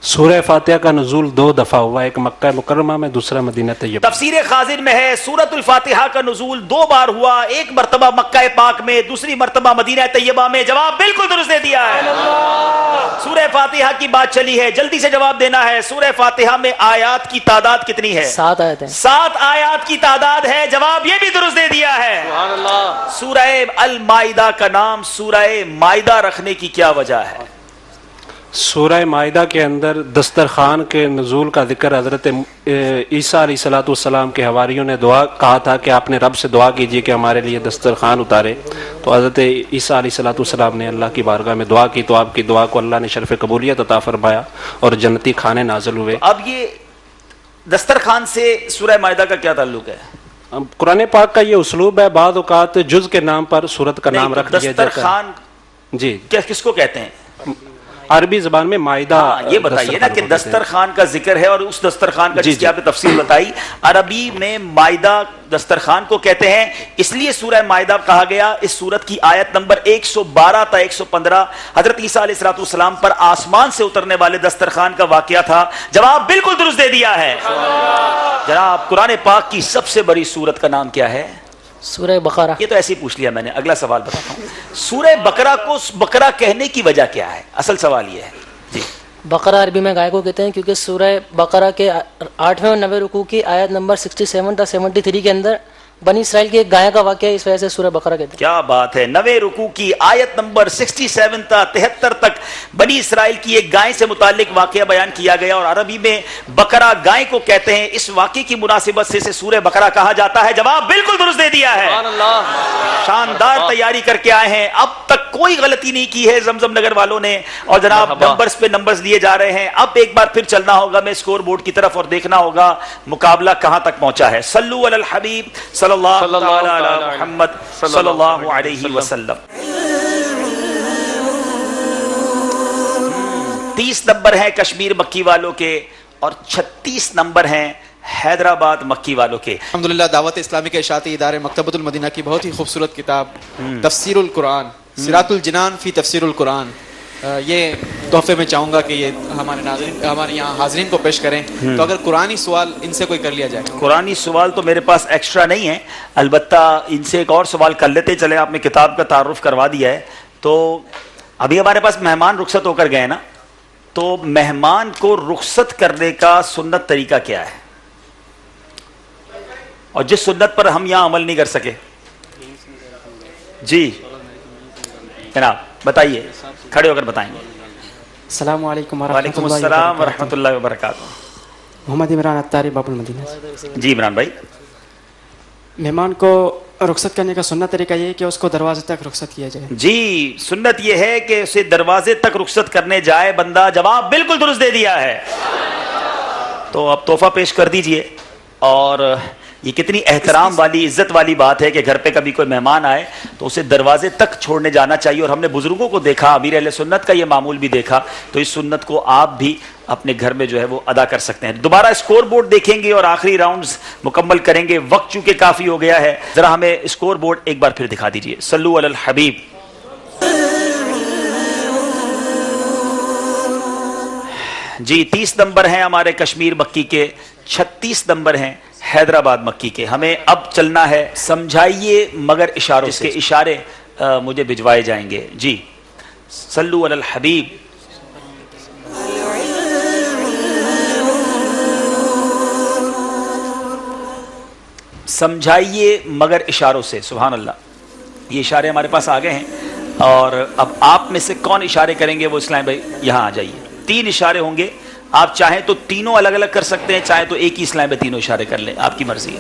سورہ فاتحہ کا نزول 2 دفعہ ہوا, ایک مکہ مکرمہ میں, دوسرا مدینہ طیبہ. تفسیر خازن میں ہے سورۃ الفاتحہ کا نزول 2 بار ہوا, ایک مرتبہ مکہ پاک میں, دوسری مرتبہ مدینہ طیبہ میں. جواب بالکل درست دے دیا ہے. سورہ فاتحہ کی بات چلی ہے, جلدی سے جواب دینا ہے. سورہ فاتحہ میں آیات کی تعداد کتنی ہے؟ 7 آیت ہیں. 7 آیات کی تعداد ہے. جواب یہ بھی درست دے دیا ہے. سبحان اللہ. سورہ المائدہ کا نام سورہ مائدہ رکھنے کی کیا وجہ ہے؟ سورہ مائدہ کے اندر دسترخوان کے نزول کا ذکر حضرت عیسیٰ علیہ الصلوۃ والسلام کے حواریوں نے دعا کہا تھا کہ آپ نے رب سے دعا کیجیے کہ ہمارے لیے دسترخوان اتارے. تو حضرت عیسیٰ علیہ الصلوۃ والسلام نے اللہ کی بارگاہ میں دعا کی, تو آپ کی دعا کو اللہ نے شرف قبولیت عطا فرمایا اور جنتی کھانے نازل ہوئے. اب یہ دسترخوان سے سورہ مائدہ کا کیا تعلق ہے؟ قرآن پاک کا یہ اسلوب ہے, بعض اوقات جز کے نام پر سورت کا نام رکھ دیا جاتا ہے. دسترخوان جی کس کو کہتے ہیں؟ عربی زبان میں مائدہ. یہ بتائیے نا کہ دسترخوان کا ذکر ہے اور اس دسترخوان کا جس کی آپ نے تفصیل بتائی، عربی میں مائدہ دسترخوان کو کہتے ہیں. اس لیے سورہ مائدہ کہا گیا. اس سورت کی آیت نمبر 112 تا 115 حضرت عیسیٰ علیہ السلام پر آسمان سے اترنے والے دسترخوان کا واقعہ تھا. جواب بالکل درست دے دیا ہے. جناب قرآن پاک کی سب سے بڑی سورت کا نام کیا ہے؟ سورہ بقرہ. یہ تو ایسے ہی پوچھ لیا میں نے. اگلا سوال بتاتا ہوں. سورہ بقرہ کو بقرہ کہنے کی وجہ کیا ہے؟ اصل سوال یہ ہے جی. بقرہ عربی میں گائے کو کہتے ہیں کیونکہ سورہ بقرہ کے 8ویں اور 90 رکوع کی آیت نمبر 67 تا 73 کے اندر بنی اسرائیل کی ایک گائے کا واقعہ اس وجہ سے سورہ بقرہ کہتے ہیں. کیا بات ہے. 90 رکوع کی آیت نمبر 67 تا 73 تک بنی اسرائیل کی ایک گائے سے متعلق واقعہ بیان کیا گیا اور عربی میں بقرہ گائے کو کہتے ہیں. اس واقعے کی مناسبت سے اسے سورہ بقرہ کہا جاتا ہے. جواب بالکل درست دے دیا ہے. شاندار تیاری کر کے آئے ہیں. اب تک کوئی غلطی نہیں کی ہے زمزم نگر والوں نے اور جناب نمبرز پہ نمبرز لیے جا رہے ہیں. اب ایک بار پھر چلنا ہوگا میں اسکور بورڈ کی طرف اور دیکھنا ہوگا مقابلہ کہاں تک پہنچا ہے. صلو علی الحبیب صلی اللہ تعالی علی محمد صلی اللہ علیہ وسلم. 30 نمبر ہیں کشمیر مکی والوں کے اور 36 نمبر ہیں حیدرآباد مکی والوں کے. الحمدللہ دعوت اسلامی کے اشاعتی ادارے مکتبۃ المدینہ کی بہت ہی خوبصورت کتاب تفسیر القرآن صراط الجنان فی تفسیر القرآن، یہ تحفے میں چاہوں گا کہ یہ ہمارے یہاں حاضرین کو پیش کریں. تو اگر قرآنی سوال ان سے کوئی کر لیا جائے. قرآنی سوال تو میرے پاس ایکسٹرا نہیں ہے، البتہ ان سے ایک اور سوال کر لیتے چلیں. آپ نے کتاب کا تعارف کروا دیا ہے تو ابھی ہمارے پاس مہمان رخصت ہو کر گئے نا، تو مہمان کو رخصت کرنے کا سنت طریقہ کیا ہے اور جس سنت پر ہم یہاں عمل نہیں کر سکے؟ جی جناب بتائیے، کھڑے ہو کر بتائیں گے. السلام علیکم وعلیکم السلام ورحمۃ اللہ وبرکاتہ. محمد عمران اتاری باب المدینہ. جی عمران بھائی. مہمان کو رخصت کرنے کا سنت طریقہ یہ ہے کہ اس کو دروازے تک رخصت کیا جائے. جی سنت یہ ہے کہ اسے دروازے تک رخصت کرنے جائے بندہ. جواب بالکل درست دے دیا ہے. تو اب تحفہ پیش کر دیجئے. اور یہ کتنی احترام والی عزت والی بات ہے کہ گھر پہ کبھی کوئی مہمان آئے تو اسے دروازے تک چھوڑنے جانا چاہیے. اور ہم نے بزرگوں کو دیکھا، امیر اہل سنت کا یہ معمول بھی دیکھا، تو اس سنت کو آپ بھی اپنے گھر میں جو ہے وہ ادا کر سکتے ہیں. دوبارہ اسکور بورڈ دیکھیں گے اور آخری راؤنڈز مکمل کریں گے. وقت چونکہ کافی ہو گیا ہے، ذرا ہمیں اسکور بورڈ ایک بار پھر دکھا دیجئے. صلو علی الحبیب. جی 30 نمبر ہیں ہمارے کشمیر مکی کے، 36 نمبر ہیں حیدرآباد مکی کے. ہمیں اب چلنا ہے سمجھائیے مگر اشاروں سے. اشارے مجھے بھجوائے جائیں گے. جی صلو علی الحبیب. سمجھائیے مگر اشاروں سے. سبحان اللہ. یہ اشارے ہمارے پاس آ گئے ہیں اور اب آپ میں سے کون اشارے کریں گے وہ اسلام بھائی یہاں آ جائیے. 3 اشارے ہوں گے. آپ چاہیں تو تینوں الگ الگ کر سکتے ہیں، چاہیں تو ایک ہی اسلام میں تینوں اشارے کر لیں، آپ کی مرضی ہے.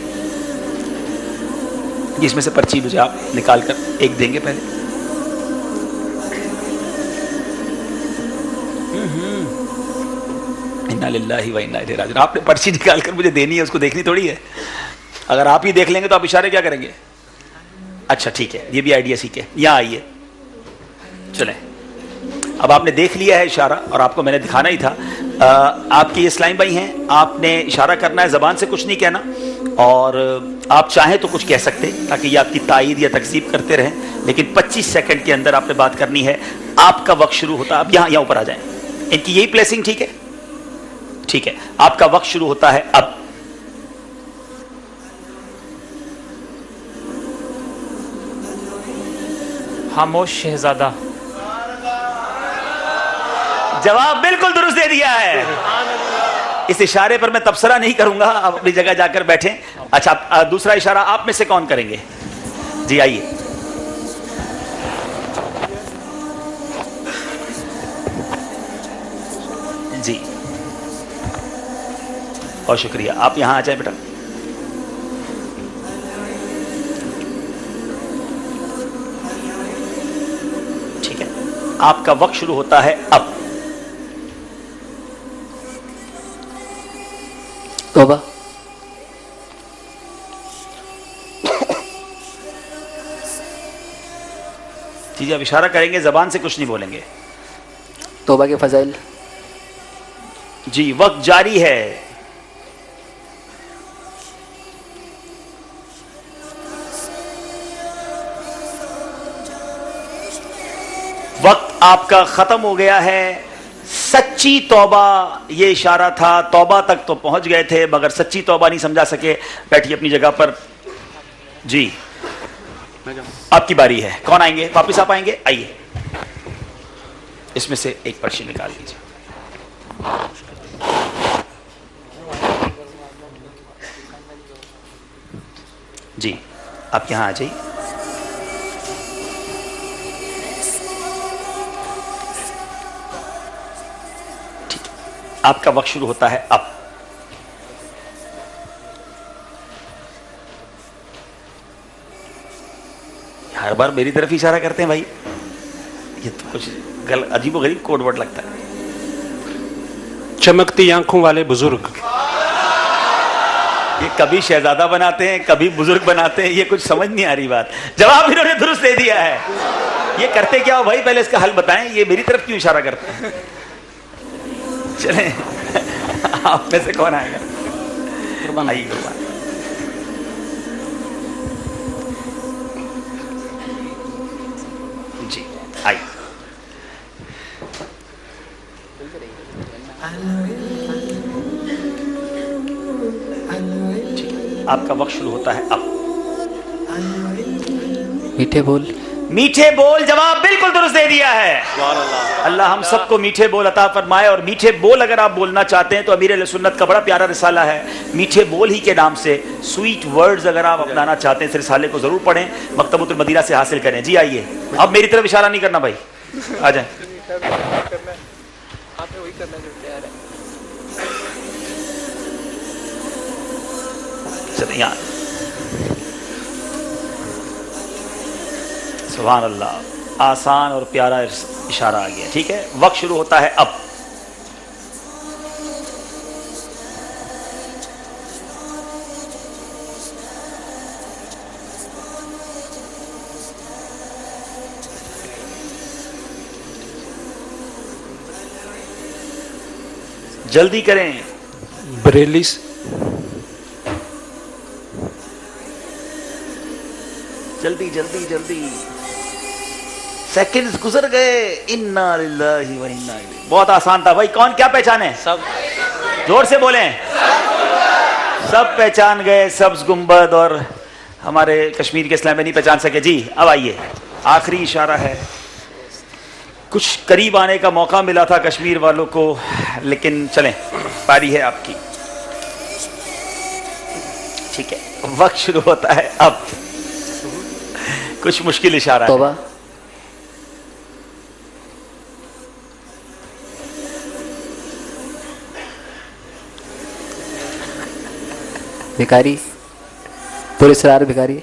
جس میں سے پرچی مجھے آپ نکال کر ایک دیں گے پہلے. انا للہ و انا الیہ راجعون. آپ نے پرچی نکال کر مجھے دینی ہے، اس کو دیکھنی تھوڑی ہے. اگر آپ ہی دیکھ لیں گے تو آپ اشارے کیا کریں گے؟ اچھا ٹھیک ہے، یہ بھی آئیڈیا سیکھیں. یہاں آئیے. چلیں اب آپ نے دیکھ لیا ہے اشارہ اور آپ کو میں نے دکھانا ہی تھا. آپ کے اسلام بھائی ہیں، آپ نے اشارہ کرنا ہے، زبان سے کچھ نہیں کہنا. اور آپ چاہیں تو کچھ کہہ سکتے تاکہ یہ آپ کی تائید یا تکذیب کرتے رہیں، لیکن 25 سیکنڈ کے اندر آپ نے بات کرنی ہے. آپ کا وقت شروع ہوتا ہے. اب یہاں اوپر آ جائیں. ان کی یہی پلیسنگ ٹھیک ہے؟ ٹھیک ہے. آپ کا وقت شروع ہوتا ہے اب. خاموش شہزادہ. جواب بالکل درست دے دیا ہے. اس اشارے پر میں تبصرہ نہیں کروں گا، آپ اپنی جگہ جا کر بیٹھیں. اچھا دوسرا اشارہ آپ میں سے کون کریں گے؟ جی آئیے. جی بہت شکریہ. آپ یہاں آ جائیں بیٹا. ٹھیک ہے. آپ کا وقت شروع ہوتا ہے اب. توبہ. جی آپ اشارہ کریں گے، زبان سے کچھ نہیں بولیں گے. توبہ کے فضائل. جی وقت جاری ہے. وقت آپ کا ختم ہو گیا ہے. سچی توبہ یہ اشارہ تھا, توبہ تک تو پہنچ گئے تھے مگر سچی توبہ نہیں سمجھا سکے. بیٹھیے اپنی جگہ پر. جی آپ کی باری ہے. کون آئیں گے؟ واپس آپ آئیں گے؟ آئیے, اس میں سے ایک پرچی نکال لیجیے. جی آپ یہاں آ جائیے. آپ کا وقت شروع ہوتا ہے اب. ہر بار میری طرف اشارہ کرتے ہیں بھائی, یہ تو کچھ عجیب و غریب کوڈ ورڈ لگتا ہے. چمکتی آنکھوں والے بزرگ. یہ کبھی شہزادہ بناتے ہیں کبھی بزرگ بناتے ہیں, یہ کچھ سمجھ نہیں آ رہی بات. جواب انہوں نے درست دے دیا ہے. یہ کرتے کیا ہو بھائی, پہلے اس کا حل بتائیں. یہ میری طرف کیوں اشارہ کرتے ہیں؟ چلیں آپ میں سے کون آئے گا؟ آئیے قربان. جی آئیے. آپ کا وقت شروع ہوتا ہے اب. میٹھے بول. میٹھے بول جواب بالکل درست دے دیا ہے. اللہ ہم سب کو میٹھے بول عطا فرمائے. اور میٹھے بول اگر آپ بولنا چاہتے ہیں تو امیر اہل سنت کا بڑا پیارا رسالہ ہے میٹھے بول ہی کے نام سے. سویٹ ورڈز اگر آپ اپنانا چاہتے ہیں اس رسالے کو ضرور پڑھیں, مکتبۃ المدینہ سے حاصل کریں. جی آئیے. اب میری طرف اشارہ نہیں کرنا بھائی, آ جائیں. چلیں یہاں. سبحان اللہ, آسان اور پیارا اشارہ آ گیا. ٹھیک ہے, وقت شروع ہوتا ہے اب. جلدی کریں. بریلی. جلدی جلدی جلدی, سیکنڈز گزر گئے. انا للہ و انا الیہ. بہت آسان تھا بھائی. کون کیا پہچانے؟ سب. زور سے بولیں. سب پہچان گئے. سبز گنبد اور ہمارے کشمیر کے اسلام میں نہیں پہچان سکے. جی اب آئیے, آخری اشارہ ہے. کچھ قریب آنے کا موقع ملا تھا کشمیر والوں کو, لیکن چلیں باری ہے آپ کی. ٹھیک ہے, وقت شروع ہوتا ہے اب. کچھ مشکل اشارہ ہے. توبہ. بھکاری. پراسرار بھکاری.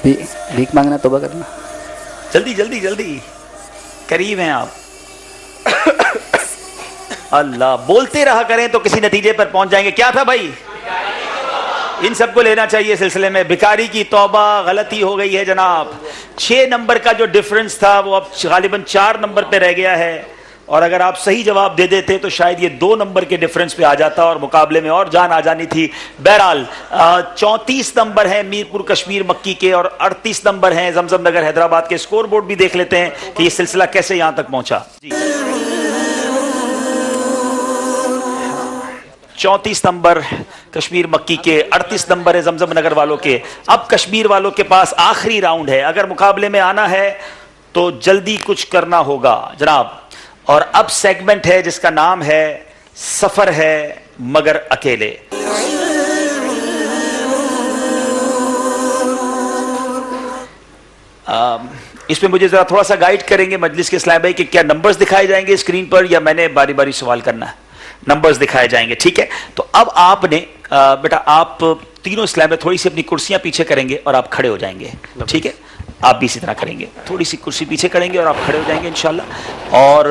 بھیک مانگنا, توبہ کرنا. جلدی جلدی جلدی, قریب ہیں آپ. اللہ, بولتے رہا کریں تو کسی نتیجے پر پہنچ جائیں گے. کیا تھا بھائی؟ ان سب کو لینا چاہیے سلسلے میں. بھکاری کی توبہ غلطی ہو گئی ہے جناب. 6 نمبر کا جو ڈفرنس تھا وہ اب غالباً 4 نمبر پہ رہ گیا ہے, اور اگر آپ صحیح جواب دے دیتے تو شاید یہ 2 نمبر کے ڈفرنس پہ آ جاتا اور مقابلے میں اور جان آ جانی تھی. بہرحال 34 نمبر ہیں میرپور کشمیر مکی کے, اور 38 نمبر ہیں زمزم نگر حیدرآباد کے. سکور بورڈ بھی دیکھ لیتے ہیں کہ یہ سلسلہ کیسے یہاں تک پہنچا. جی 34 نمبر کشمیر مکی کے, 38 نمبر ہے زمزم نگر والوں کے. اب کشمیر والوں کے پاس آخری راؤنڈ ہے. اگر مقابلے میں آنا ہے تو جلدی کچھ کرنا ہوگا جناب. اور اب سیگمنٹ ہے جس کا نام ہے سفر ہے مگر اکیلے. اس میں مجھے ذرا تھوڑا سا گائیڈ کریں گے مجلس کے اسلام بھائی کہ کیا نمبرز دکھائے جائیں گے اسکرین پر, یا میں نے باری باری سوال کرنا ہے؟ نمبرز دکھائے جائیں گے. ٹھیک ہے, تو اب آپ نے بیٹا آپ تینوں اسلام میں تھوڑی سی اپنی کرسیاں پیچھے کریں گے اور آپ کھڑے ہو جائیں گے. ٹھیک ہے, آپ بھی اسی طرح کریں گے. تھوڑی سی کرسی پیچھے کریں گے اور آپ کھڑے ہو جائیں گے انشاءاللہ. اور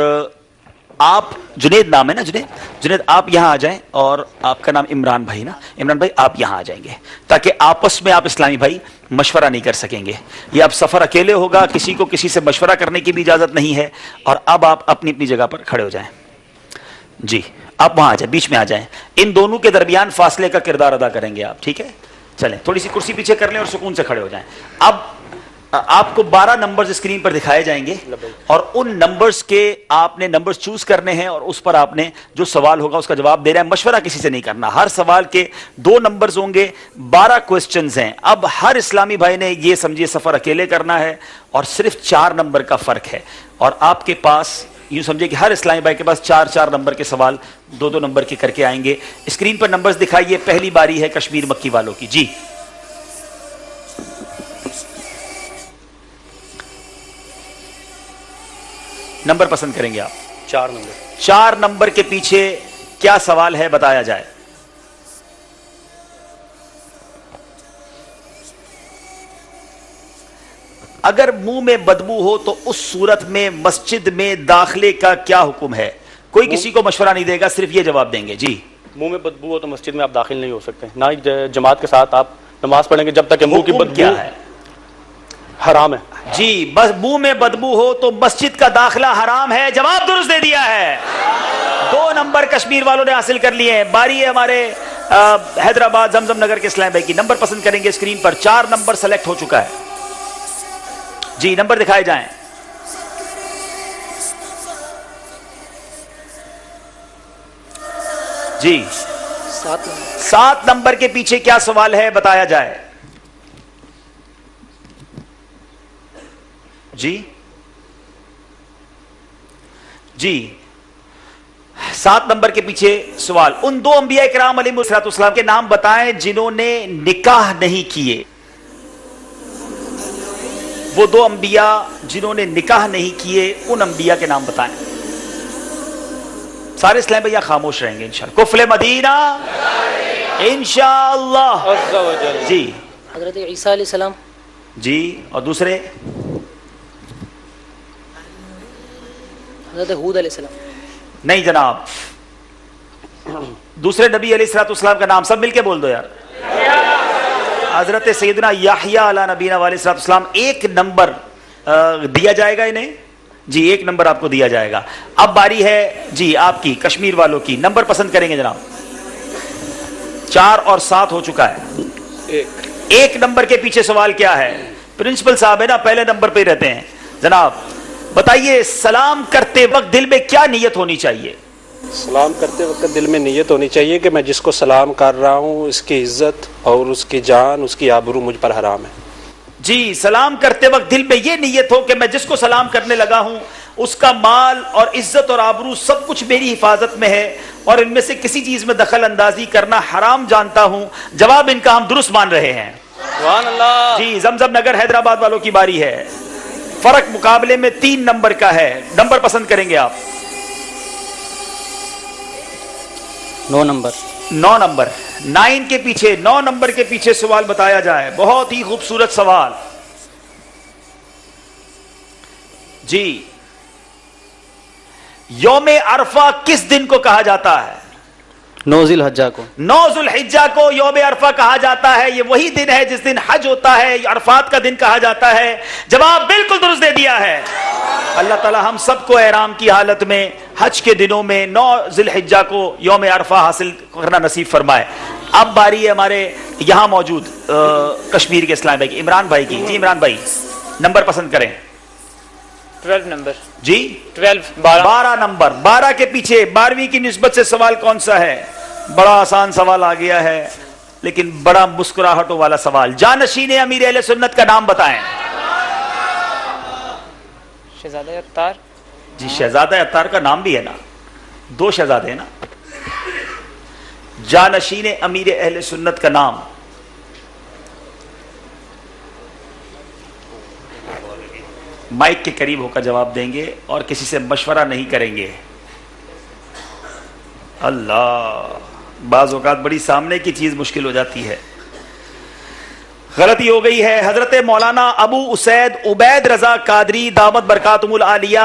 آپ جنید نام ہے نا، جنید آپ یہاں آ جائیں، اور آپ کا نام عمران بھائی نا، عمران بھائی آپ یہاں آ جائیں گے تاکہ آپس میں آپ اسلامی بھائی مشورہ نہیں کر سکیں گے. یہ اب سفر اکیلے ہوگا، کسی کو کسی سے مشورہ کرنے کی بھی اجازت نہیں ہے. اور اب آپ اپنی اپنی جگہ پر کھڑے ہو جائیں. جی آپ وہاں آ جائیں، بیچ میں آ جائیں. ان دونوں کے درمیان فاصلے کا کردار ادا کریں گے آپ. ٹھیک ہے، چلیں تھوڑی سی کرسی پیچھے کر لیں اور سکون سے کھڑے ہو جائیں. اب آپ کو 12 نمبرز اسکرین پر دکھائے جائیں گے، اور ان نمبرز کے آپ نے نمبرز چوز کرنے ہیں، اور اس پر آپ نے جو سوال ہوگا اس کا جواب دینا ہے. مشورہ کسی سے نہیں کرنا. ہر سوال کے 2 نمبرز ہوں گے، 12 کوسچنز ہیں. اب ہر اسلامی بھائی نے یہ سمجھیے سفر اکیلے کرنا ہے، اور صرف 4 نمبر کا فرق ہے. اور آپ کے پاس یوں سمجھے کہ ہر اسلامی بھائی کے پاس 4 نمبر کے سوال 2 نمبر کے کر کے آئیں گے. اسکرین پر نمبرز دکھائیے. پہلی باری ہے کشمیر مکی والوں کی. جی نمبر پسند کریں گے آپ؟ 4 نمبر. 4 نمبر کے پیچھے کیا سوال ہے بتایا جائے. اگر منہ میں بدبو ہو تو اس صورت میں مسجد میں داخلے کا کیا حکم ہے؟ کوئی کسی کو مشورہ نہیں دے گا، صرف یہ جواب دیں گے. جی منہ میں بدبو ہو تو مسجد میں آپ داخل نہیں ہو سکتے، نہ ہی جماعت کے ساتھ آپ نماز پڑھیں گے جب تک کہ منہ کی بدبو کیا ہے؟ حرام ہے. جی بس منہ میں بدبو ہو تو مسجد کا داخلہ حرام ہے. جواب درست دے دیا ہے. 2 نمبر کشمیر والوں نے حاصل کر لیے ہیں. باری ہے ہمارے حیدرآباد زمزم نگر کے اسلام بھائی کی. نمبر پسند کریں گے اسکرین پر. 4 نمبر سلیکٹ ہو چکا ہے. جی نمبر دکھائے جائیں. جی 7 نمبر کے پیچھے کیا سوال ہے بتایا جائے. جی 7 نمبر کے پیچھے سوال. ان 2 انبیاء کرام علیہ السلام کے نام بتائیں جنہوں نے نکاح نہیں کیے. وہ 2 انبیاء جنہوں نے نکاح نہیں کیے، ان انبیاء کے نام بتائیں. سارے اسلام بھیا خاموش رہیں گے انشاءاللہ. کفل مدینہ انشاءاللہ. جی حضرت عیسیٰ علیہ السلام. جی اور دوسرے؟ حضرت ہود علیہ السلام. نہیں جناب، دوسرے نبی علیہ السلام کا نام سب مل کے بول دو یار. حضرت سیدنا یحییٰ علیہ نبینا علیہ السلام. 1 نمبر دیا جائے گا انہیں. جی 1 نمبر آپ کو دیا جائے گا. اب باری ہے جی آپ کی کشمیر والوں کی. نمبر پسند کریں گے جناب. 4 اور 7 ہو چکا ہے. 1 نمبر کے پیچھے سوال کیا ہے؟ پرنسپل صاحب ہے نا، پہلے نمبر پہ ہی رہتے ہیں. جناب بتائیے سلام کرتے وقت دل میں کیا نیت ہونی چاہیے؟ سلام کرتے وقت دل میں نیت ہونی چاہیے کہ میں جس کو سلام کر رہا ہوں اس کی عزت اور اس کی جان، اس کی آبرو مجھ پر حرام ہے. جی سلام کرتے وقت دل میں یہ نیت ہو کہ میں جس کو سلام کرنے لگا ہوں اس کا مال اور عزت اور آبرو سب کچھ میری حفاظت میں ہے، اور ان میں سے کسی چیز میں دخل اندازی کرنا حرام جانتا ہوں. جواب ان کا ہم درست مان رہے ہیں. سبحان اللہ. جی زمزم نگر حیدرآباد والوں کی باری ہے. فرق مقابلے میں 3 نمبر کا ہے. نمبر پسند کریں گے آپ؟ 9 نمبر. 9 نمبر. 9 کے پیچھے 9 نمبر کے پیچھے سوال بتایا جائے. بہت ہی خوبصورت سوال. جی یوم عرفہ کس دن کو کہا جاتا ہے؟ 9 ذی الحجہ کو. 9 ذی الحجہ کو یوم عرفہ کہا جاتا ہے. یہ وہی دن ہے جس دن حج ہوتا ہے. عرفات کا دن کہا جاتا ہے. جواب بالکل درست دے دیا ہے. اللہ تعالی ہم سب کو احرام کی حالت میں حج کے دنوں میں 9 ذی الحجہ کو یوم عرفہ حاصل کرنا نصیب فرمائے. اب باری ہے ہمارے یہاں موجود کشمیر کے اسلام بھائی کی، عمران بھائی کی. جی عمران بھائی نمبر پسند کریں. 12 نمبر. جی 12 نمبر. 12 کے پیچھے 12ویں کی نسبت سے سوال کون سا ہے؟ بڑا آسان سوال آ گیا ہے لیکن بڑا مسکراہٹوں والا سوال. جانشین امیر اہل سنت کا نام بتائیں. شہزادہ اتار. جی شہزادہ اتار کا نام بھی ہے نا، 2 شہزادے ہیں نا. جانشین امیر اہل سنت کا نام. مائک کے قریب ہو کر جواب دیں گے اور کسی سے مشورہ نہیں کریں گے. اللہ بعض اوقات بڑی سامنے کی چیز مشکل ہو جاتی ہے. غلطی ہو گئی ہے. حضرت مولانا ابو اسید عبید رضا قادری دامت برکاتہم العالیہ,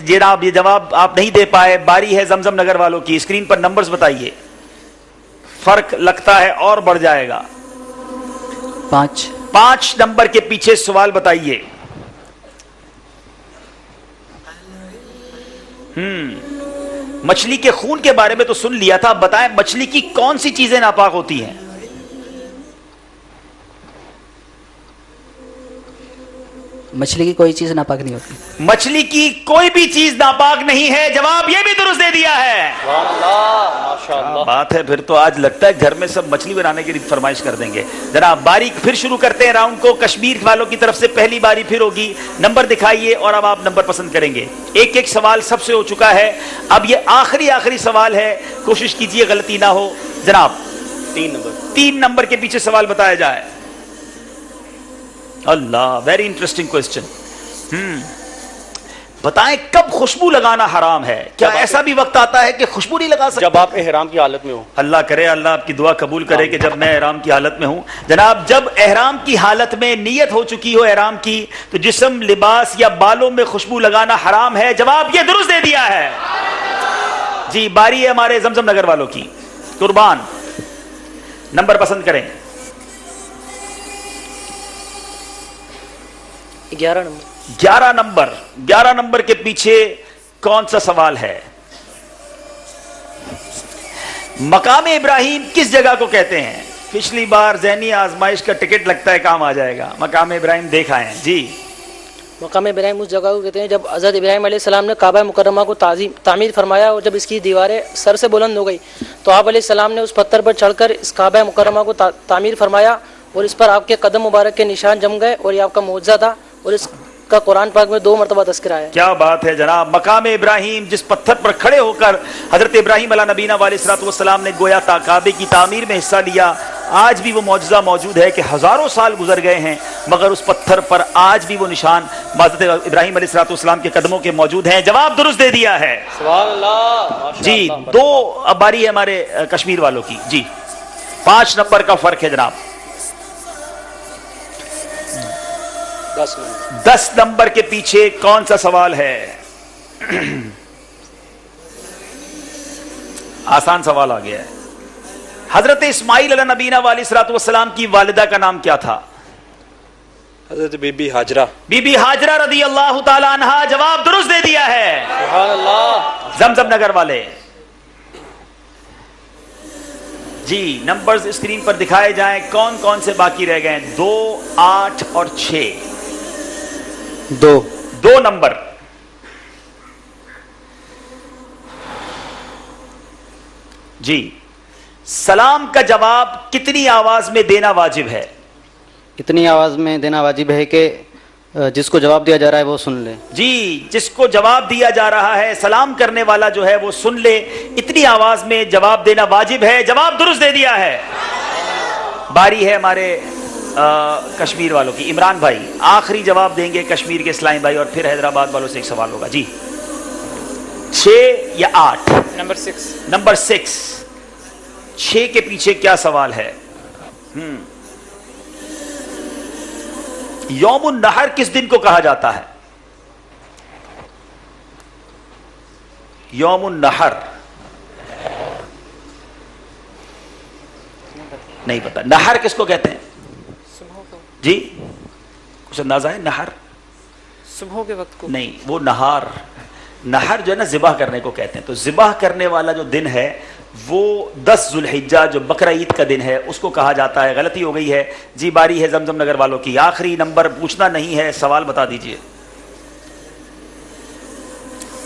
جناب یہ جواب آپ نہیں دے پائے. باری ہے زمزم نگر والوں کی. اسکرین پر نمبرز بتائیے, فرق لگتا ہے اور بڑھ جائے گا. 5 نمبر کے پیچھے سوال بتائیے. مچھلی کے خون کے بارے میں تو سن لیا تھا, بتائیں مچھلی کی کون سی چیزیں ناپاک ہوتی ہیں؟ مچھلی کی کوئی چیز ناپاک نہیں ہوتی. مچھلی کی کوئی بھی چیز ناپاک نہیں ہے. جواب یہ بھی درست دے دیا ہے. بات ہے, پھر تو آج لگتا ہے گھر میں سب مچھلی بنانے کی فرمائش کر دیں گے. جناب باری پھر شروع کرتے ہیں راؤنڈ کو. کشمیر والوں کی طرف سے پہلی باری پھر ہوگی. نمبر دکھائیے اور اب آپ نمبر پسند کریں گے. ایک سوال سب سے ہو چکا ہے, اب یہ آخری سوال ہے, کوشش کیجئے غلطی نہ ہو. جناب 3 نمبر کے پیچھے سوال بتایا جائے. اللہ, ویری انٹرسٹنگ کوسچن. بتائیں کب خوشبو لگانا حرام ہے؟ کیا ایسا بھی وقت آتا ہے کہ خوشبو نہیں لگا سکتے؟ جب آپ احرام کی حالت میں ہو. اللہ کرے, اللہ آپ کی دعا قبول کرے کہ جب میں احرام کی حالت میں ہوں. جناب جب احرام کی حالت میں نیت ہو چکی ہو احرام کی, تو جسم, لباس یا بالوں میں خوشبو لگانا حرام ہے. جواب یہ درست دے دیا ہے. جی باری ہے ہمارے زمزم نگر والوں کی. قربان, نمبر پسند کریں. 11 نمبر کے پیچھے کون سا سوال ہے؟ مقام ابراہیم کس جگہ کو کہتے ہیں؟ پچھلی بار ذہنی آزمائش کا ٹکٹ لگتا ہے کام آ جائے گا. مقام ابراہیم دیکھ آئے ہیں. جی مقام ابراہیم اس جگہ کو کہتے ہیں جب حضرت ابراہیم علیہ السلام نے کعبہ مکرمہ کو تعمیر فرمایا, اور جب اس کی دیواریں سر سے بلند ہو گئی تو آپ علیہ السلام نے اس پتھر پر چڑھ کر اس کعبہ مکرمہ کو تعمیر فرمایا, اور اس پر آپ کے قدم مبارک کے نشان جم گئے, اور یہ آپ کا معجزہ تھا, اور اس کا قرآن پاک میں 2 مرتبہ تذکرہ ہے. کیا بات ہے جناب. مقام ابراہیم جس پتھر پر کھڑے ہو کر حضرت ابراہیم علیہ نبینا علیہ الصلوۃ والسلام نے گویا کعبے کی تعمیر میں حصہ لیا, آج بھی وہ معجزہ موجود ہے کہ ہزاروں سال گزر گئے ہیں مگر اس پتھر پر آج بھی وہ نشان حضرت ابراہیم علیہ الصلوۃ والسلام کے قدموں کے موجود ہیں. جواب درست دے دیا ہے. سبحان اللہ. جی 2 اب باری ہے ہمارے کشمیر والوں کی. جی 5 نمبر کا فرق ہے جناب. 10 نمبر کے پیچھے کون سا سوال ہے؟ آسان سوال آ گیا ہے. حضرت اسماعیل علیہ نبینا علیہ الصلوۃ والسلام کی والدہ کا نام کیا تھا؟ حضرت بی بی ہاجرہ. بی بی ہاجرہ رضی اللہ تعالی عنہا. جواب درست دے دیا ہے. سبحان اللہ. زمزم نگر والے. جی نمبرز اسکرین پر دکھائے جائیں, کون کون سے باقی رہ گئے ہیں؟ 2, 8 اور 6. 2 نمبر. جی سلام کا جواب کتنی آواز میں دینا واجب ہے؟ اتنی آواز میں دینا واجب ہے کہ جس کو جواب دیا جا رہا ہے وہ سن لے. جی جس کو جواب دیا جا رہا ہے, سلام کرنے والا جو ہے وہ سن لے. اتنی آواز میں جواب دینا واجب ہے. جواب درست دے دیا ہے. باری ہے ہمارے کشمیر والوں کی. عمران بھائی آخری جواب دیں گے کشمیر کے اسلامی بھائی, اور پھر حیدرآباد والوں سے ایک سوال ہوگا. جی 6 یا 8؟ نمبر 6. 6 کے پیچھے کیا سوال ہے؟ یوم النحر کس دن کو کہا جاتا ہے؟ یوم النحر نہیں پتا. نحر کس کو کہتے ہیں؟ جی کچھ اندازہ ہے؟ نحر صبح کے وقت کو نہیں, وہ نہار. نحر جو ہے نا ذبح کرنے کو کہتے ہیں. تو ذبح کرنے والا جو دن ہے وہ 10 ذوالحجہ جو بقرہ عید کا دن ہے اس کو کہا جاتا ہے. غلطی ہو گئی ہے. جی باری ہے زمزم نگر والوں کی. آخری نمبر پوچھنا نہیں ہے, سوال بتا دیجئے,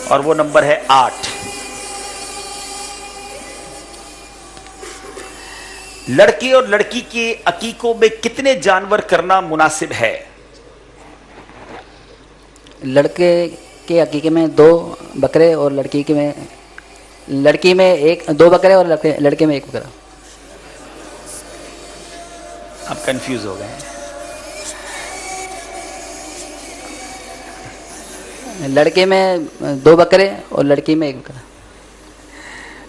اور وہ نمبر ہے 8. لڑکے اور لڑکی کے عقیقوں میں کتنے جانور کرنا مناسب ہے؟ لڑکے کے عقیقے میں 2 بکرے اور لڑکی میں 2 بکرے اور لڑکے میں 1 بکرا. آپ کنفیوز ہو گئے ہیں. لڑکے میں 2 بکرے اور لڑکی میں 1 بکرا.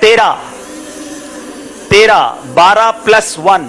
13 12 + 1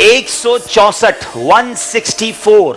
164